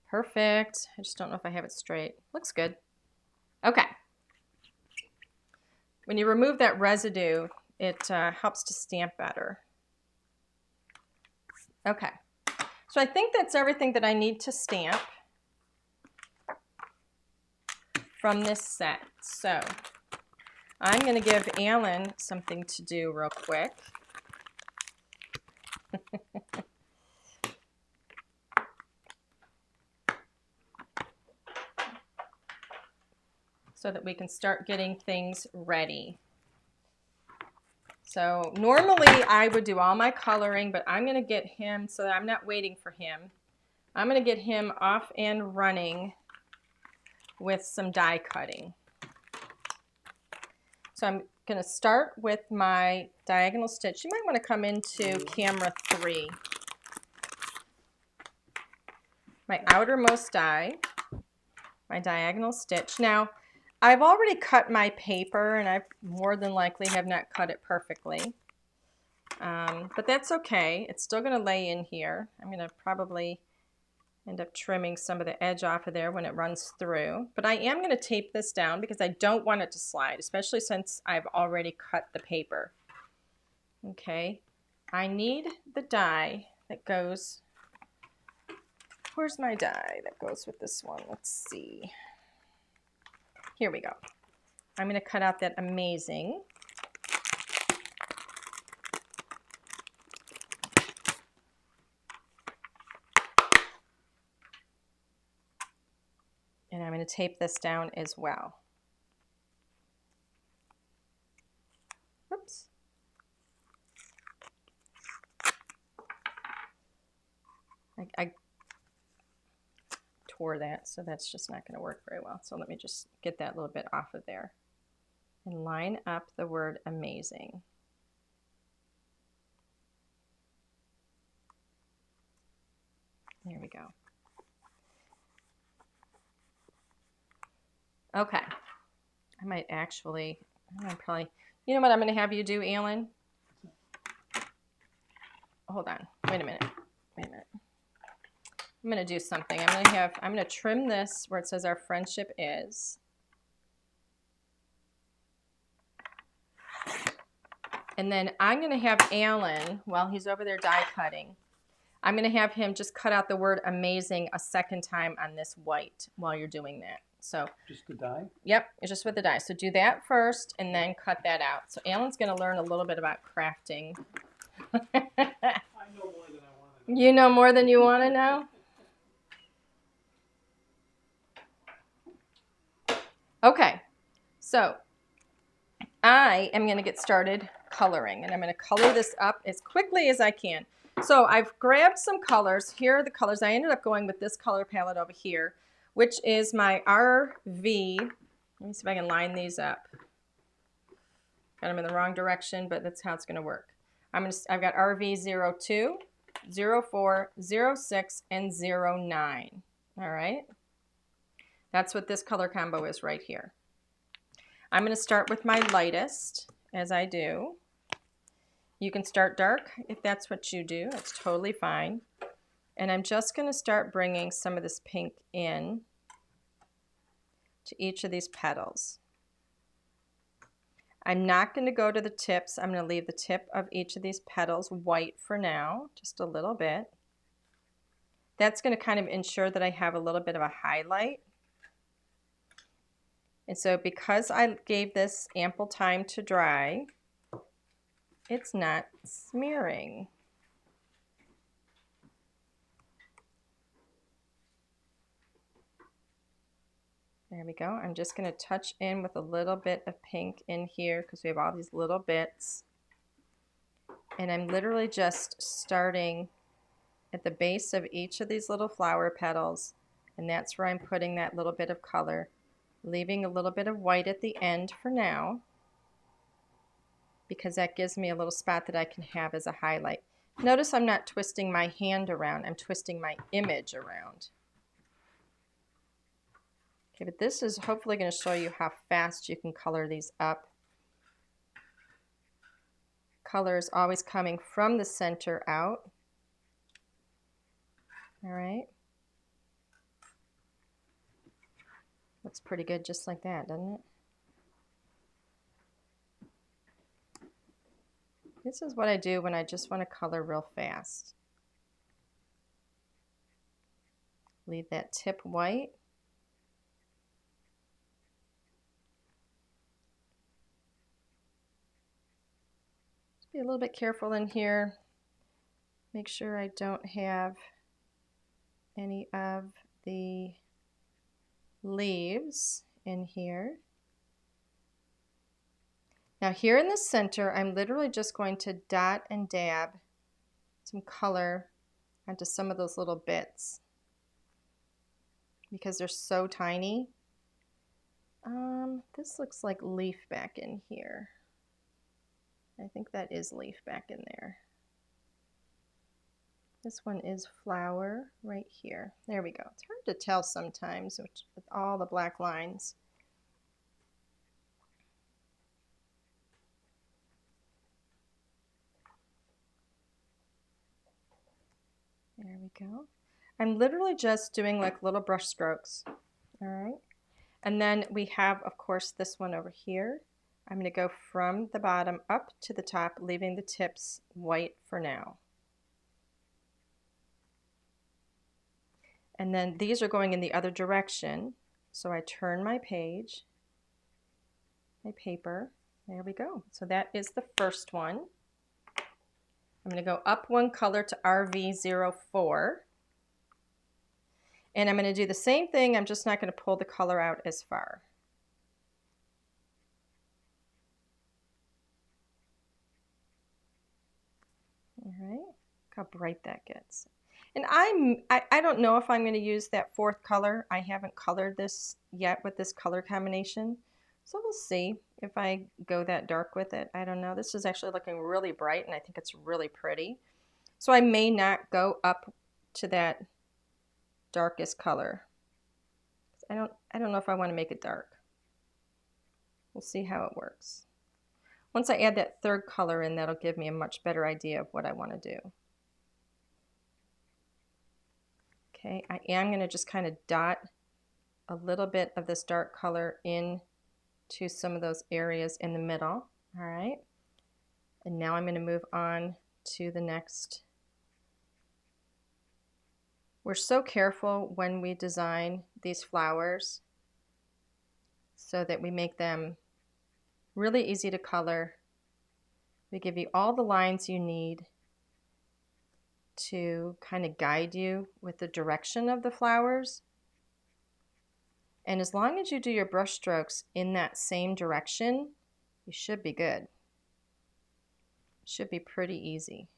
Perfect. I just don't know if I have it straight. Looks good. Okay. When you remove that residue, it helps to stamp better. Okay. So I think that's everything that I need to stamp from this set. So I'm going to give Alan something to do real quick. So that we can start getting things ready. So normally I would do all my coloring, but I'm going to get him, so that I'm not waiting for him. I'm going to get him off and running with some die cutting. So I'm going to start with my diagonal stitch. You might want to come into camera 3. My outermost die, my diagonal stitch. Now, I've already cut my paper, and I more than likely have not cut it perfectly. But that's okay. It's still going to lay in here. I'm going to probably end up trimming some of the edge off of there when it runs through. But I am going to tape this down because I don't want it to slide, especially since I've already cut the paper. Okay. I need the die that goes... Where's my die that goes with this one? Let's see. Here we go. I'm going to cut out that amazing. And I'm going to tape this down as well. Oops. I tore that, so that's just not going to work very well. So let me just get that little bit off of there and line up the word amazing. There we go. Okay. I might actually, I'm probably, you know what I'm going to have you do, Alan? Hold on. Wait a minute. Wait a minute. I'm going to do something. I'm going to trim this where it says our friendship is. And then I'm going to have Alan, while he's over there die cutting, I'm going to have him just cut out the word amazing a second time on this white while you're doing that. So just the die? Yep, it's just with the die. So do that first and then cut that out. So Alan's going to learn a little bit about crafting. I know more than I want to know. You know more than you want to know? Okay, so I am going to get started coloring, and I'm going to color this up as quickly as I can. So I've grabbed some colors. Here are the colors. I ended up going with this color palette over here, which is my RV. Let me see if I can line these up. Got them in the wrong direction, but that's how it's going to work. I've got RV 02, 04, 06, and 09. All right. That's what this color combo is right here. I'm going to start with my lightest, as I do. You can start dark if that's what you do. That's totally fine. And I'm just going to start bringing some of this pink in to each of these petals. I'm not going to go to the tips. I'm going to leave the tip of each of these petals white for now, just a little bit. That's going to kind of ensure that I have a little bit of a highlight. And so because I gave this ample time to dry, it's not smearing. There we go. I'm just going to touch in with a little bit of pink in here because we have all these little bits. And I'm literally just starting at the base of each of these little flower petals, and that's where I'm putting that little bit of color, leaving a little bit of white at the end for now because that gives me a little spot that I can have as a highlight. Notice I'm not twisting my hand around, I'm twisting my image around. Okay, but this is hopefully going to show you how fast you can color these up. Color is always coming from the center out. All right. Looks pretty good just like that, doesn't it? This is what I do when I just want to color real fast. Leave that tip white. Just be a little bit careful in here. Make sure I don't have any of the leaves in here. Now here in the center, I'm literally just going to dot and dab some color onto some of those little bits because they're so tiny. This looks like leaf back in here. I think that is leaf back in there. This one is flower right here. There we go. It's hard to tell sometimes with all the black lines. There we go. I'm literally just doing like little brush strokes. All right. And then we have, of course, this one over here. I'm going to go from the bottom up to the top, leaving the tips white for now. And then these are going in the other direction. So I turn my page. my paper. There we go. So that is the first one. I'm going to go up one color to RV04. And I'm going to do the same thing. I'm just not going to pull the color out as far. All right, look how bright that gets. And I don't know if I'm going to use that fourth color. I haven't colored this yet with this color combination. So we'll see if I go that dark with it. I don't know. This is actually looking really bright and I think it's really pretty. So I may not go up to that darkest color. I don't know if I want to make it dark. We'll see how it works. Once I add that third color in, that'll give me a much better idea of what I want to do. Okay, I am going to just kind of dot a little bit of this dark color in to some of those areas in the middle. All right, and now I'm going to move on to the next. We're so careful when we design these flowers so that we make them really easy to color. We give you all the lines you need to kind of guide you with the direction of the flowers. And as long as you do your brush strokes in that same direction, you should be good. It should be pretty easy.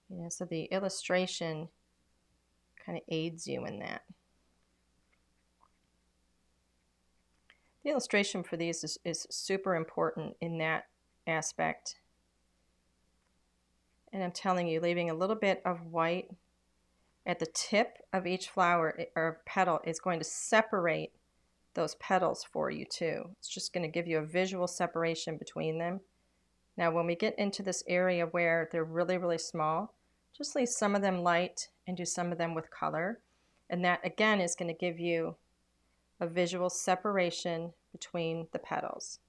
You know, so the illustration kind of aids you in that. The illustration for these is super important in that aspect. And I'm telling you, leaving a little bit of white at the tip of each flower or petal is going to separate those petals for you too. It's just going to give you a visual separation between them. Now when we get into this area where they're really, really small, just leave some of them light and do some of them with color. And that again is going to give you a visual separation between the petals.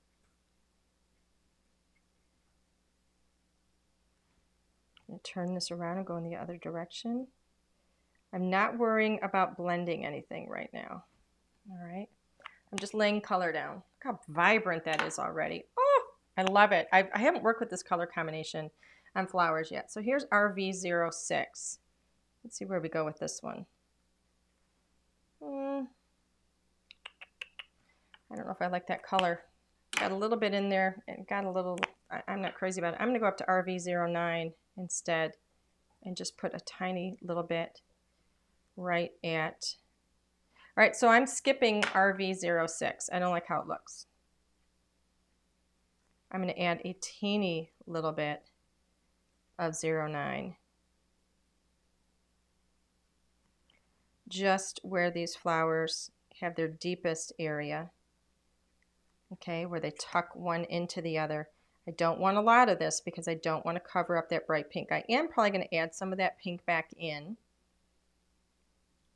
I'm going to turn this around and go in the other direction. I'm not worrying about blending anything right now. All right, I'm just laying color down. Look how vibrant that is already. Oh, I love it. I haven't worked with this color combination on flowers yet. So here's RV06. Let's see where we go with this one. I don't know if I like that color. Got a little bit in there and got a little, I'm not crazy about it. I'm going to go up to RV09 instead and just put a tiny little bit right at, all right, so I'm skipping RV06. I don't like how it looks. I'm going to add a teeny little bit of 09. Just where these flowers have their deepest area. Okay, where they tuck one into the other. I don't want a lot of this because I don't want to cover up that bright pink. I am probably going to add some of that pink back in.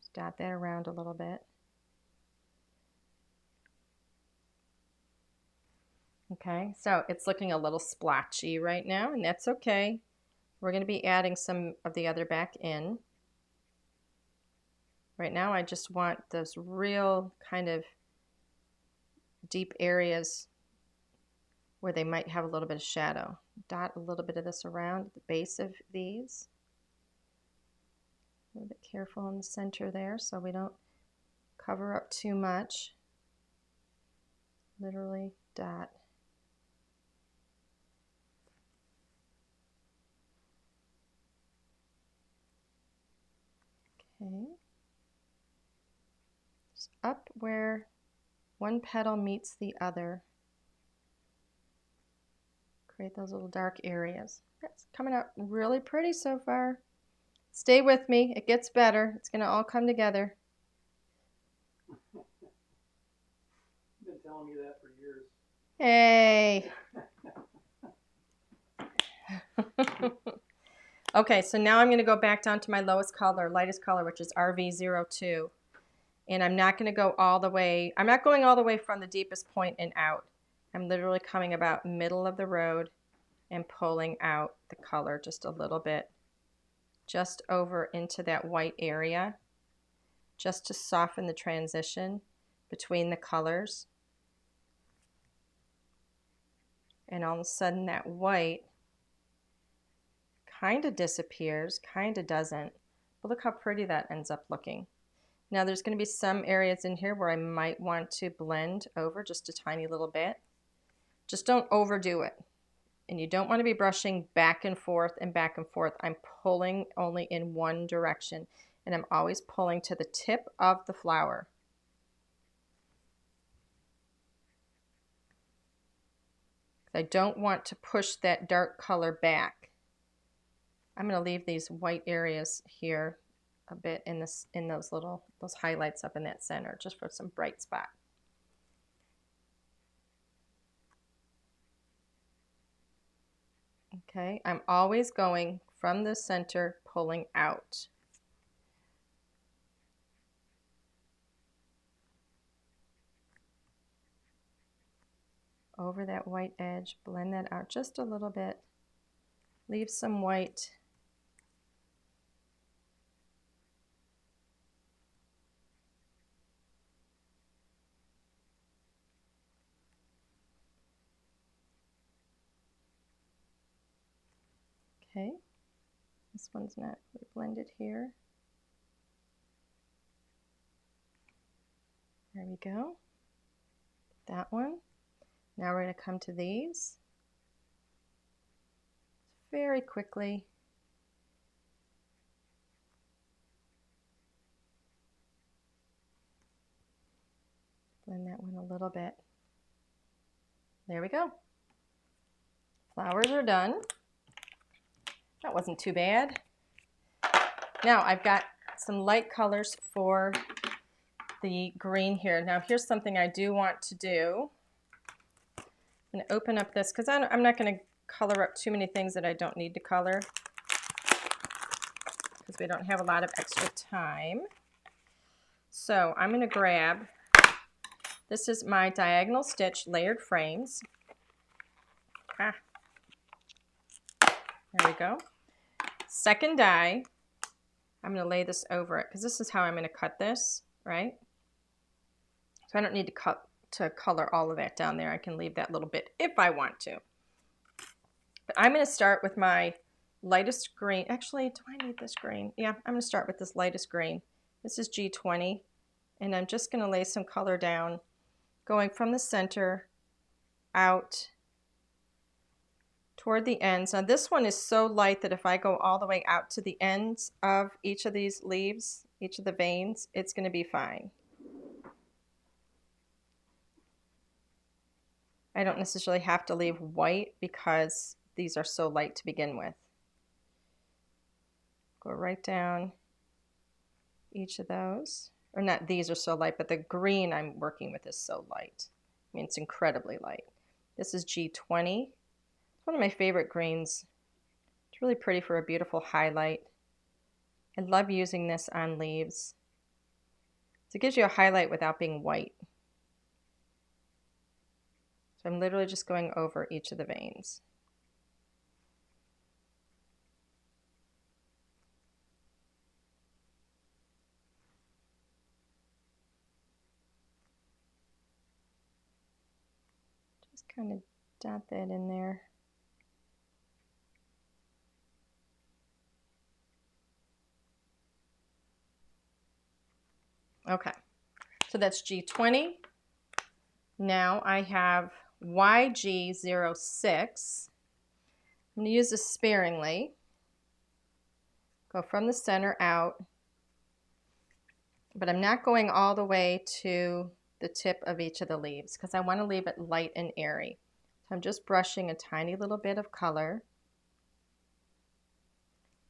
Just dot that around a little bit. Okay, so it's looking a little splotchy right now, and that's okay. We're going to be adding some of the other back in. Right now I just want those real kind of deep areas where they might have a little bit of shadow. Dot a little bit of this around the base of these. A little bit careful in the center there so we don't cover up too much. Literally dot. Okay. Just up where one petal meets the other. Create those little dark areas. That's coming out really pretty so far. Stay with me. It gets better. It's going to all come together. You've been telling me that for years. Hey. Okay, so now I'm going to go back down to my lowest color, lightest color, which is RV02. And I'm not going to go all the way, I'm not going all the way from the deepest point and out. I'm literally coming about middle of the road and pulling out the color just a little bit, just over into that white area, just to soften the transition. between the colors. And all of a sudden that white kind of disappears, kind of doesn't. But look how pretty that ends up looking. Now there's going to be some areas in here where I might want to blend over just a tiny little bit. Just don't overdo it. And you don't want to be brushing back and forth and back and forth. I'm pulling only in one direction, and I'm always pulling to the tip of the flower. I don't want to push that dark color back. I'm going to leave these white areas here a bit in those highlights up in that center, just for some bright spot. Okay, I'm always going from the center, pulling out. Over that white edge, blend that out just a little bit. Leave some white. Okay, this one's not really blended here. There we go. That one. Now we're going to come to these. Very quickly. Blend that one a little bit. There we go. Flowers are done. That wasn't too bad. Now I've got some light colors for the green here. Now here's something I do want to do. I'm going to open up this because I'm not going to color up too many things that I don't need to color because we don't have a lot of extra time. So I'm going to grab, this is my diagonal stitch layered frames. There we go. Second die, I'm going to lay this over it because this is how I'm going to cut this, right? So I don't need to color all of that down there. I can leave that little bit if I want to. But I'm going to start with my lightest green. Actually, do I need this green? Yeah, I'm going to start with this lightest green. This is G20, and I'm just going to lay some color down, going from the center out toward the ends. Now this one is so light that if I go all the way out to the ends of each of these leaves, each of the veins, it's going to be fine. I don't necessarily have to leave white because these are so light to begin with. Go right down each of those. Or not, these are so light, but the green I'm working with is so light. I mean, it's incredibly light. This is G20. It's one of my favorite greens. It's really pretty for a beautiful highlight. I love using this on leaves. So it gives you a highlight without being white. So I'm literally just going over each of the veins. Just kind of dot that in there. Okay, so that's G20. Now I have YG06. I'm going to use this sparingly. Go from the center out, but I'm not going all the way to the tip of each of the leaves because I want to leave it light and airy. So I'm just brushing a tiny little bit of color.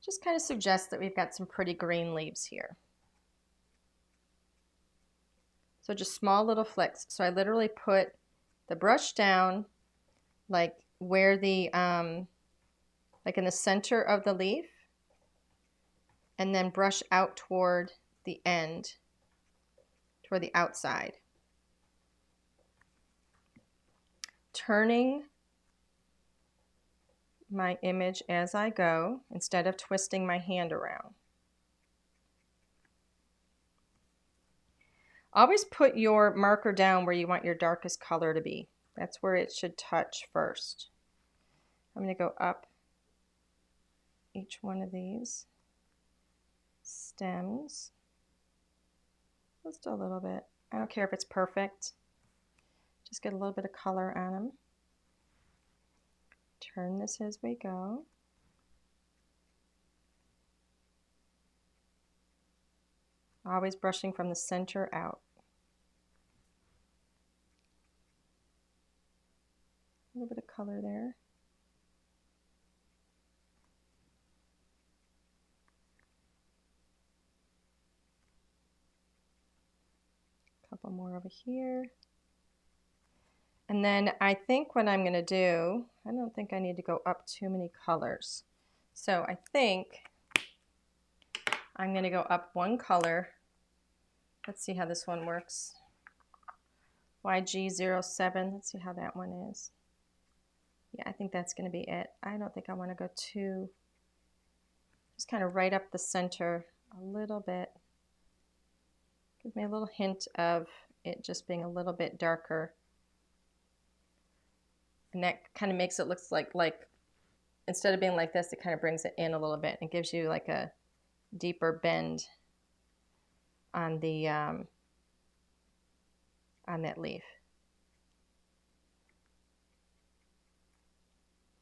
Just kind of suggests that we've got some pretty green leaves here. So just small little flicks. So I literally put the brush down like where the, like in the center of the leaf, and then brush out toward the end, toward the outside. Turning my image as I go instead of twisting my hand around. Always put your marker down where you want your darkest color to be. That's where it should touch first. I'm going to go up each one of these stems. Just a little bit. I don't care if it's perfect. Just get a little bit of color on them. Turn this as we go. Always brushing from the center out. A little bit of color there. A couple more over here. And then I think what I'm going to do, I don't think I need to go up too many colors. So I think I'm going to go up one color. Let's see how this one works. YG07, let's see how that one is. Yeah, I think that's going to be it. I don't think I want to go too, just kind of right up the center a little bit. Gives me a little hint of it just being a little bit darker. And that kind of makes it look like instead of being like this, it kind of brings it in a little bit and gives you like a deeper bend on the on that leaf.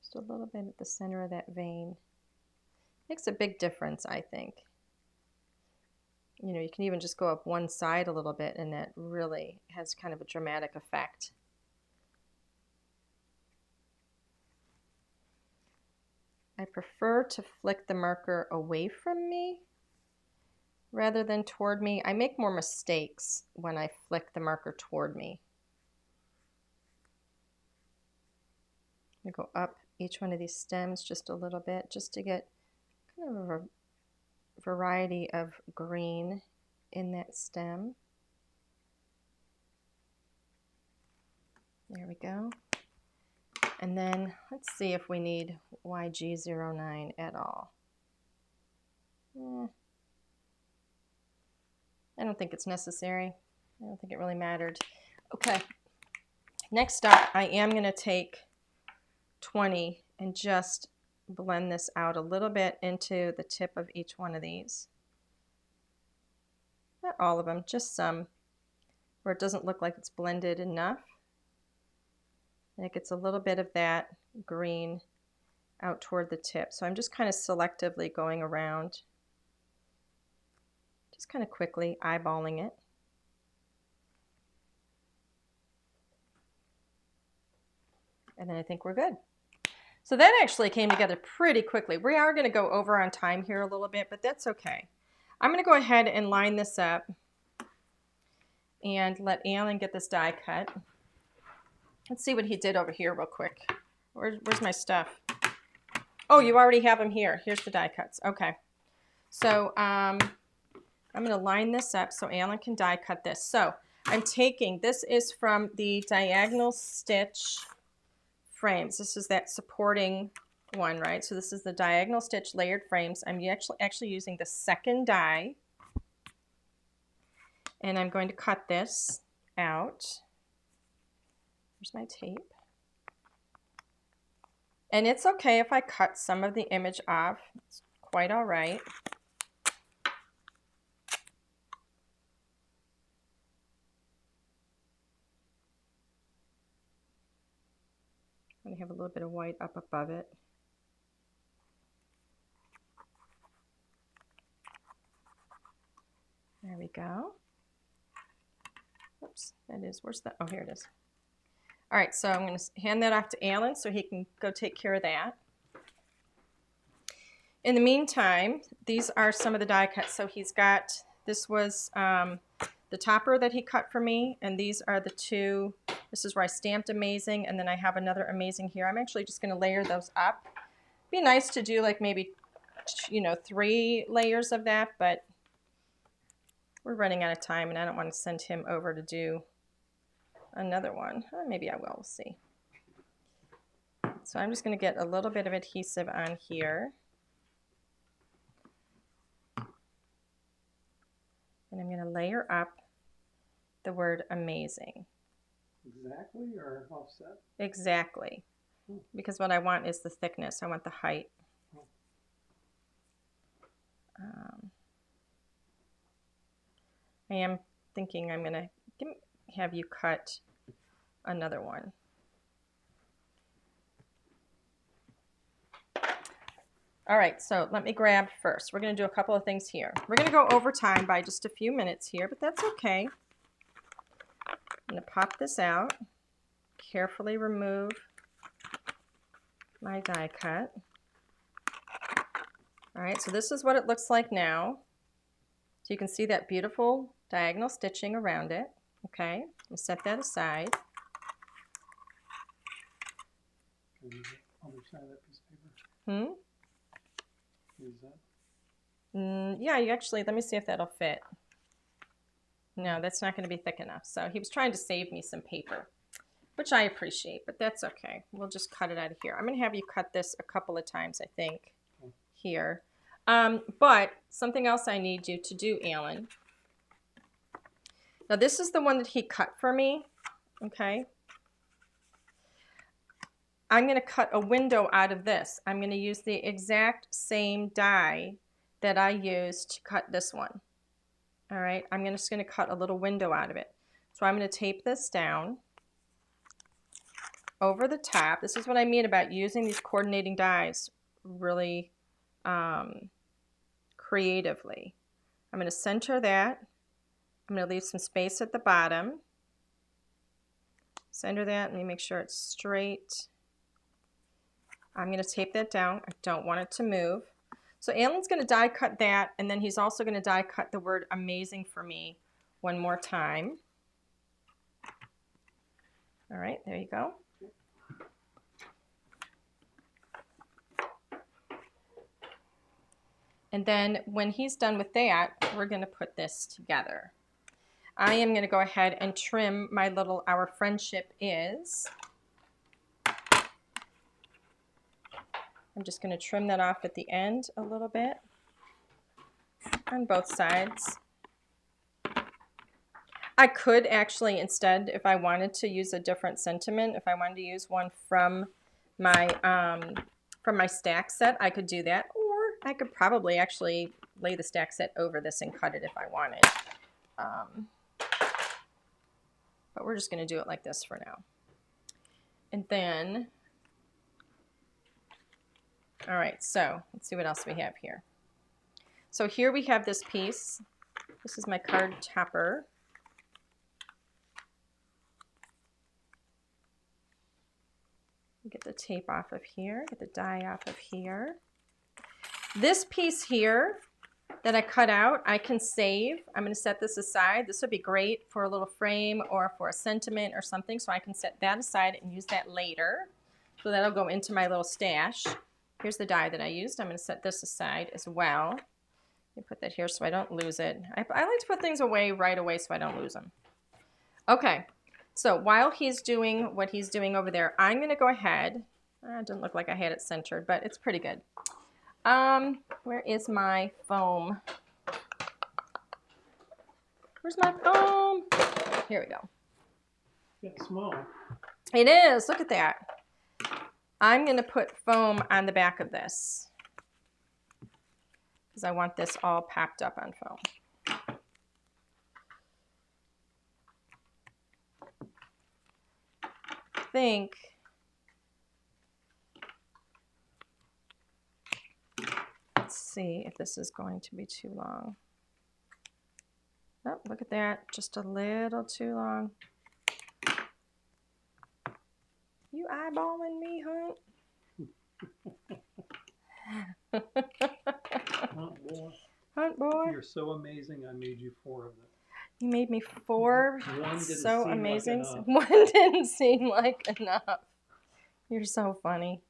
Just a little bit at the center of that vein. Makes a big difference, I think. You know, you can even just go up one side a little bit and that really has kind of a dramatic effect. I prefer to flick the marker away from me rather than toward me. I make more mistakes when I flick the marker toward me. I'm going to go up each one of these stems just a little bit, just to get kind of a variety of green in that stem. There we go. And then let's see if we need YG09 at all. I don't think it's necessary. I don't think it really mattered. Okay, next up I am going to take 20 and just blend this out a little bit into the tip of each one of these. Not all of them, just some, where it doesn't look like it's blended enough. And it gets a little bit of that green out toward the tip. So I'm just kind of selectively going around, just kind of quickly eyeballing it. And then I think we're good. So that actually came together pretty quickly. We are going to go over on time here a little bit, but that's okay. I'm going to go ahead and line this up and let Alan get this die cut. Let's see what he did over here real quick. Where's my stuff? Oh, you already have them here. Here's the die cuts. Okay. So I'm going to line this up so Alan can die cut this. So I'm taking, this is from the diagonal stitch frames. This is that supporting one, right? So this is the diagonal stitch layered frames. I'm actually using the second die. And I'm going to cut this out. Here's my tape. And it's okay if I cut some of the image off. It's quite all right. I'm going to have a little bit of white up above it. There we go. Oops, that is, where's the, oh, here it is. All right, so I'm going to hand that off to Alan so he can go take care of that. In the meantime, these are some of the die cuts. So he's got, this was the topper that he cut for me, and these are the two. This is where I stamped amazing, and then I have another amazing here. I'm actually just going to layer those up. Be nice to do like maybe, you know, 3 layers of that, but we're running out of time, and I don't want to send him over to do another one. Maybe I will, we'll see. So I'm just going to get a little bit of adhesive on here. And I'm going to layer up the word amazing. Exactly, or offset? Exactly. Because what I want is the thickness. I want the height. I am thinking I'm going to have you cut another one. All right, so let me grab first. We're going to do a couple of things here. We're going to go over time by just a few minutes here, but that's okay. I'm going to pop this out, carefully remove my die cut. All right, so this is what it looks like now. So you can see that beautiful diagonal stitching around it. Okay, we'll set that aside. Other side of that piece of paper. Is that? Yeah, you actually, let me see if that'll fit. No, that's not going to be thick enough. So he was trying to save me some paper, which I appreciate, but that's okay. We'll just cut it out of here. I'm going to have you cut this a couple of times, I think, here. But something else I need you to do, Alan. Now this is the one that he cut for me, okay? I'm going to cut a window out of this. I'm going to use the exact same die that I used to cut this one. All right, I'm just going to cut a little window out of it. So I'm going to tape this down over the top. This is what I mean about using these coordinating dies really creatively. I'm going to center that. I'm going to leave some space at the bottom. Center that. Let me make sure it's straight. I'm going to tape that down. I don't want it to move. So Alan's going to die cut that, and then he's also going to die cut the word amazing for me one more time. All right, there you go. And then when he's done with that, we're going to put this together. I am going to go ahead and trim my little "Our Friendship Is." I'm just going to trim that off at the end a little bit on both sides. I could actually instead, if I wanted to use a different sentiment, if I wanted to use one from my stack set, I could do that. Or I could probably actually lay the stack set over this and cut it if I wanted. But we're just going to do it like this for now. And then, all right, so let's see what else we have here. So here we have this piece. This is my card topper. Get the tape off of here, get the die off of here. This piece here that I cut out, I can save. I'm going to set this aside. This would be great for a little frame or for a sentiment or something, so I can set that aside and use that later. So that'll go into my little stash. Here's the die that I used. I'm going to set this aside as well. Let me put that here so I don't lose it. I like to put things away right away so I don't lose them. Okay. So while he's doing what he's doing over there, I'm going to go ahead. It didn't look like I had it centered, but it's pretty good. Where is my foam? Where's my foam? Here we go. It's small. It is. Look at that. I'm going to put foam on the back of this because I want this all packed up on foam. Think let's see if this is going to be too long. Oh, look at that, just a little too long. You eyeballing me, Hunt? Hunt boy. Hunt boy. You're so amazing, I made you 4 of them. You made me 4. One didn't so seem amazing. like enough. One didn't seem like enough. You're so funny.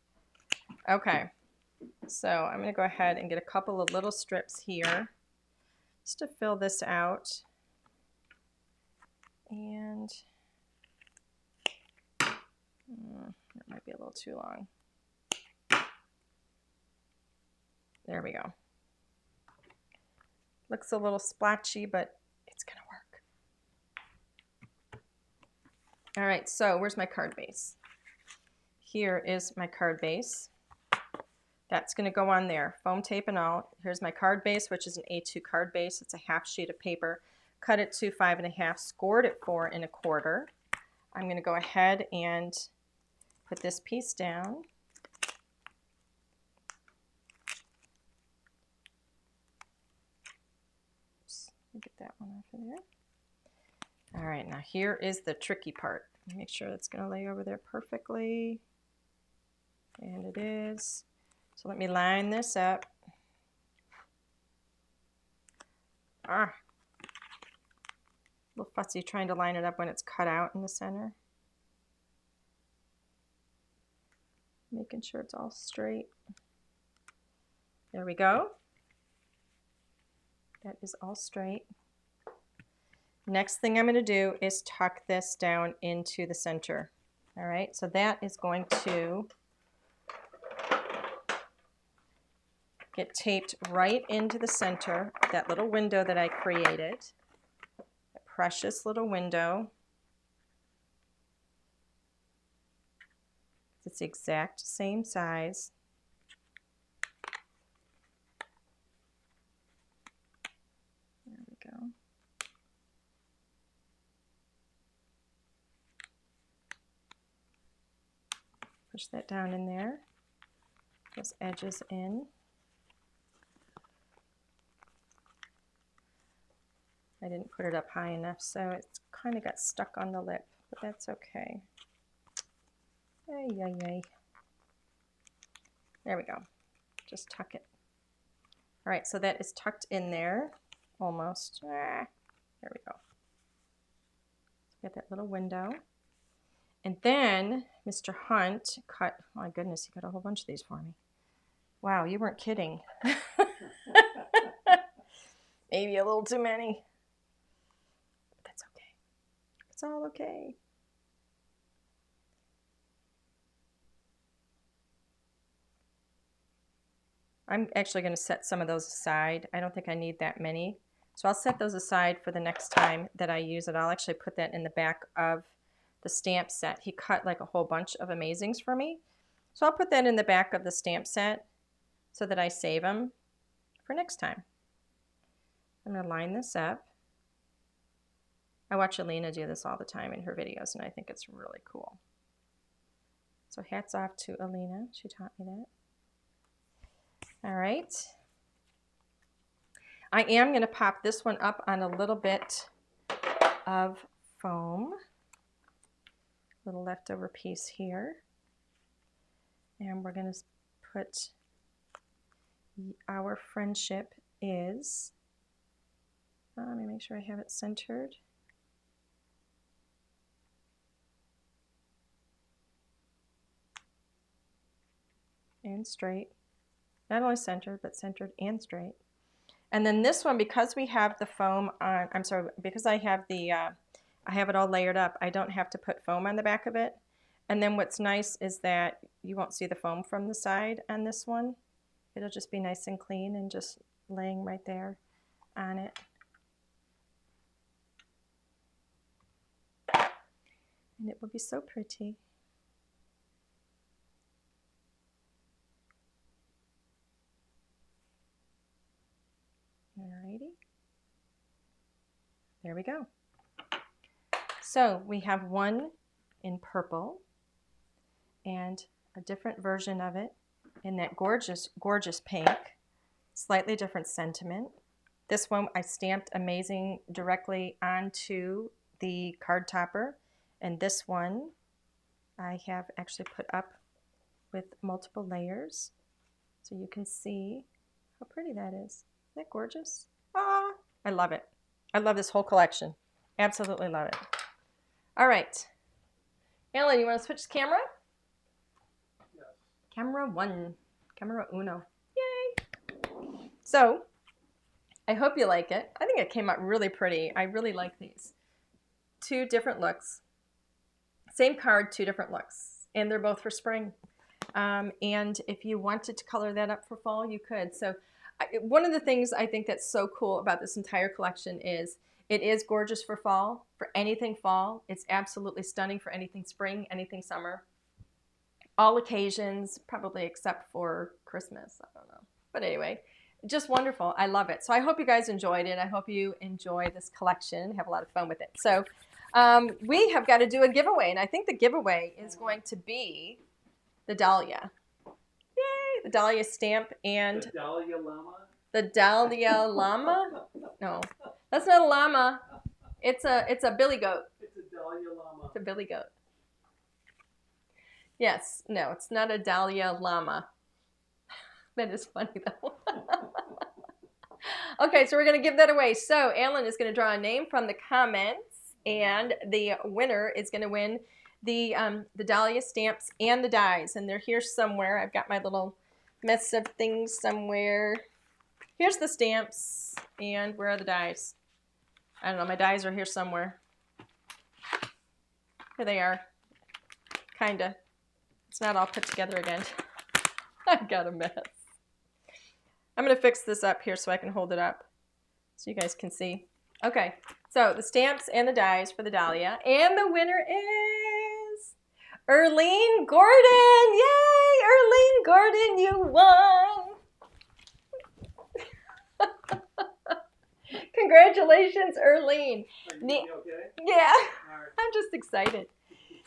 Okay, so I'm going to go ahead and get a couple of little strips here just to fill this out. And that might be a little too long. There we go. Looks a little splotchy, but it's going to work. All right, so where's my card base? Here is my card base. That's going to go on there, foam tape and all. Here's my card base, which is an A2 card base. It's a half sheet of paper. Cut it to 5 1/2, scored it 4 1/4. I'm going to go ahead and put this piece down. Oops, let me get that one off of there. All right, now here is the tricky part. Make sure that's going to lay over there perfectly. And it is. So let me line this up. A little fussy trying to line it up when it's cut out in the center. Making sure it's all straight. There we go. That is all straight. Next thing I'm going to do is tuck this down into the center. All right, so that is going to get taped right into the center, that little window that I created, that precious little window. It's the exact same size. There we go. Push that down in there, those edges in. I didn't put it up high enough, so it's kind of got stuck on the lip, but that's okay. Ay, ay, ay. There we go. Just tuck it. All right, so that is tucked in there, almost. There we go. Got that little window. And then Mr. Hunt cut, oh my goodness, he cut a whole bunch of these for me. Wow, you weren't kidding. Maybe a little too many. But that's okay. It's all okay. I'm actually going to set some of those aside. I don't think I need that many. So I'll set those aside for the next time that I use it. I'll actually put that in the back of the stamp set. He cut like a whole bunch of amazings for me. So I'll put that in the back of the stamp set so that I save them for next time. I'm going to line this up. I watch Alina do this all the time in her videos, and I think it's really cool. So hats off to Alina. She taught me that. All right. I am going to pop this one up on a little bit of foam. Little leftover piece here. And we're going to put our friendship is, let me make sure I have it centered. And straight. Not only centered, but centered and straight. And then this one, because we have the foam on, I'm sorry, because I have the, I have it all layered up, I don't have to put foam on the back of it. And then what's nice is that you won't see the foam from the side on this one. It'll just be nice and clean and just laying right there on it. And it will be so pretty. Alrighty. There we go. So we have one in purple and a different version of it in that gorgeous, gorgeous pink, slightly different sentiment. This one I stamped amazing directly onto the card topper, and this one I have actually put up with multiple layers so you can see how pretty that is. Isn't that gorgeous? Ah, I love it. I love this whole collection. Absolutely love it. All right. Ellen, you want to switch the camera? Yes. Camera one. Camera uno. Yay! So, I hope you like it. I think it came out really pretty. I really like these. Two different looks. Same card, two different looks. And they're both for spring. And if you wanted to color that up for fall, you could. So one of the things I think that's so cool about this entire collection is It is gorgeous for fall, for anything fall. It's absolutely stunning for anything spring, anything summer. All occasions, probably except for Christmas. I don't know. But anyway, just wonderful. I love it. So I hope you guys enjoyed it. I hope you enjoy this collection, have a lot of fun with it. So we have got to do a giveaway, and I think the giveaway is going to be the Dahlia. Yay! The Dahlia stamp and the Dahlia llama. The Dahlia llama? No, that's not a llama. It's a billy goat. It's a Dahlia llama. It's a billy goat. Yes, no, it's not a Dahlia llama. That is funny though. Okay, so we're gonna give that away. So Alan is gonna draw a name from the comments, and the winner is gonna win the Dahlia stamps and the dies, and they're here somewhere. I've got my little mess of things somewhere. Here's the stamps, and where are the dies? I don't know, my dies are here somewhere. Here they are, kinda. It's not all put together again. I've got a mess. I'm gonna fix this up here so I can hold it up so you guys can see. Okay, so the stamps and the dies for the Dahlia, and the winner is Erlene Gordon. Yay, Erlene Gordon, you won. Congratulations, Erlene. Are you okay? Yeah, All right. I'm just excited.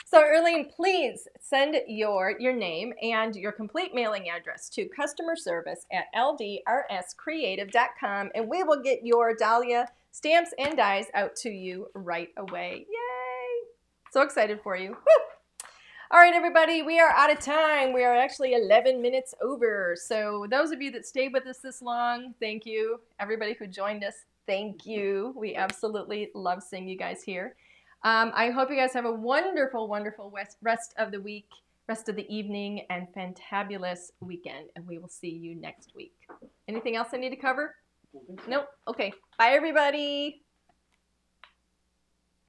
So Erlene, please send your name and your complete mailing address to customer service at ldrscreative.com, and we will get your Dahlia stamps and dies out to you right away. Yay! So excited for you. Woo! All right, everybody, we are out of time. We are actually 11 minutes over. So those of you that stayed with us this long, thank you. Everybody who joined us, thank you. We absolutely love seeing you guys here. I hope you guys have a wonderful, wonderful rest of the week, rest of the evening, and fantabulous weekend. And we will see you next week. Anything else I need to cover? Nope. Okay. Bye, everybody.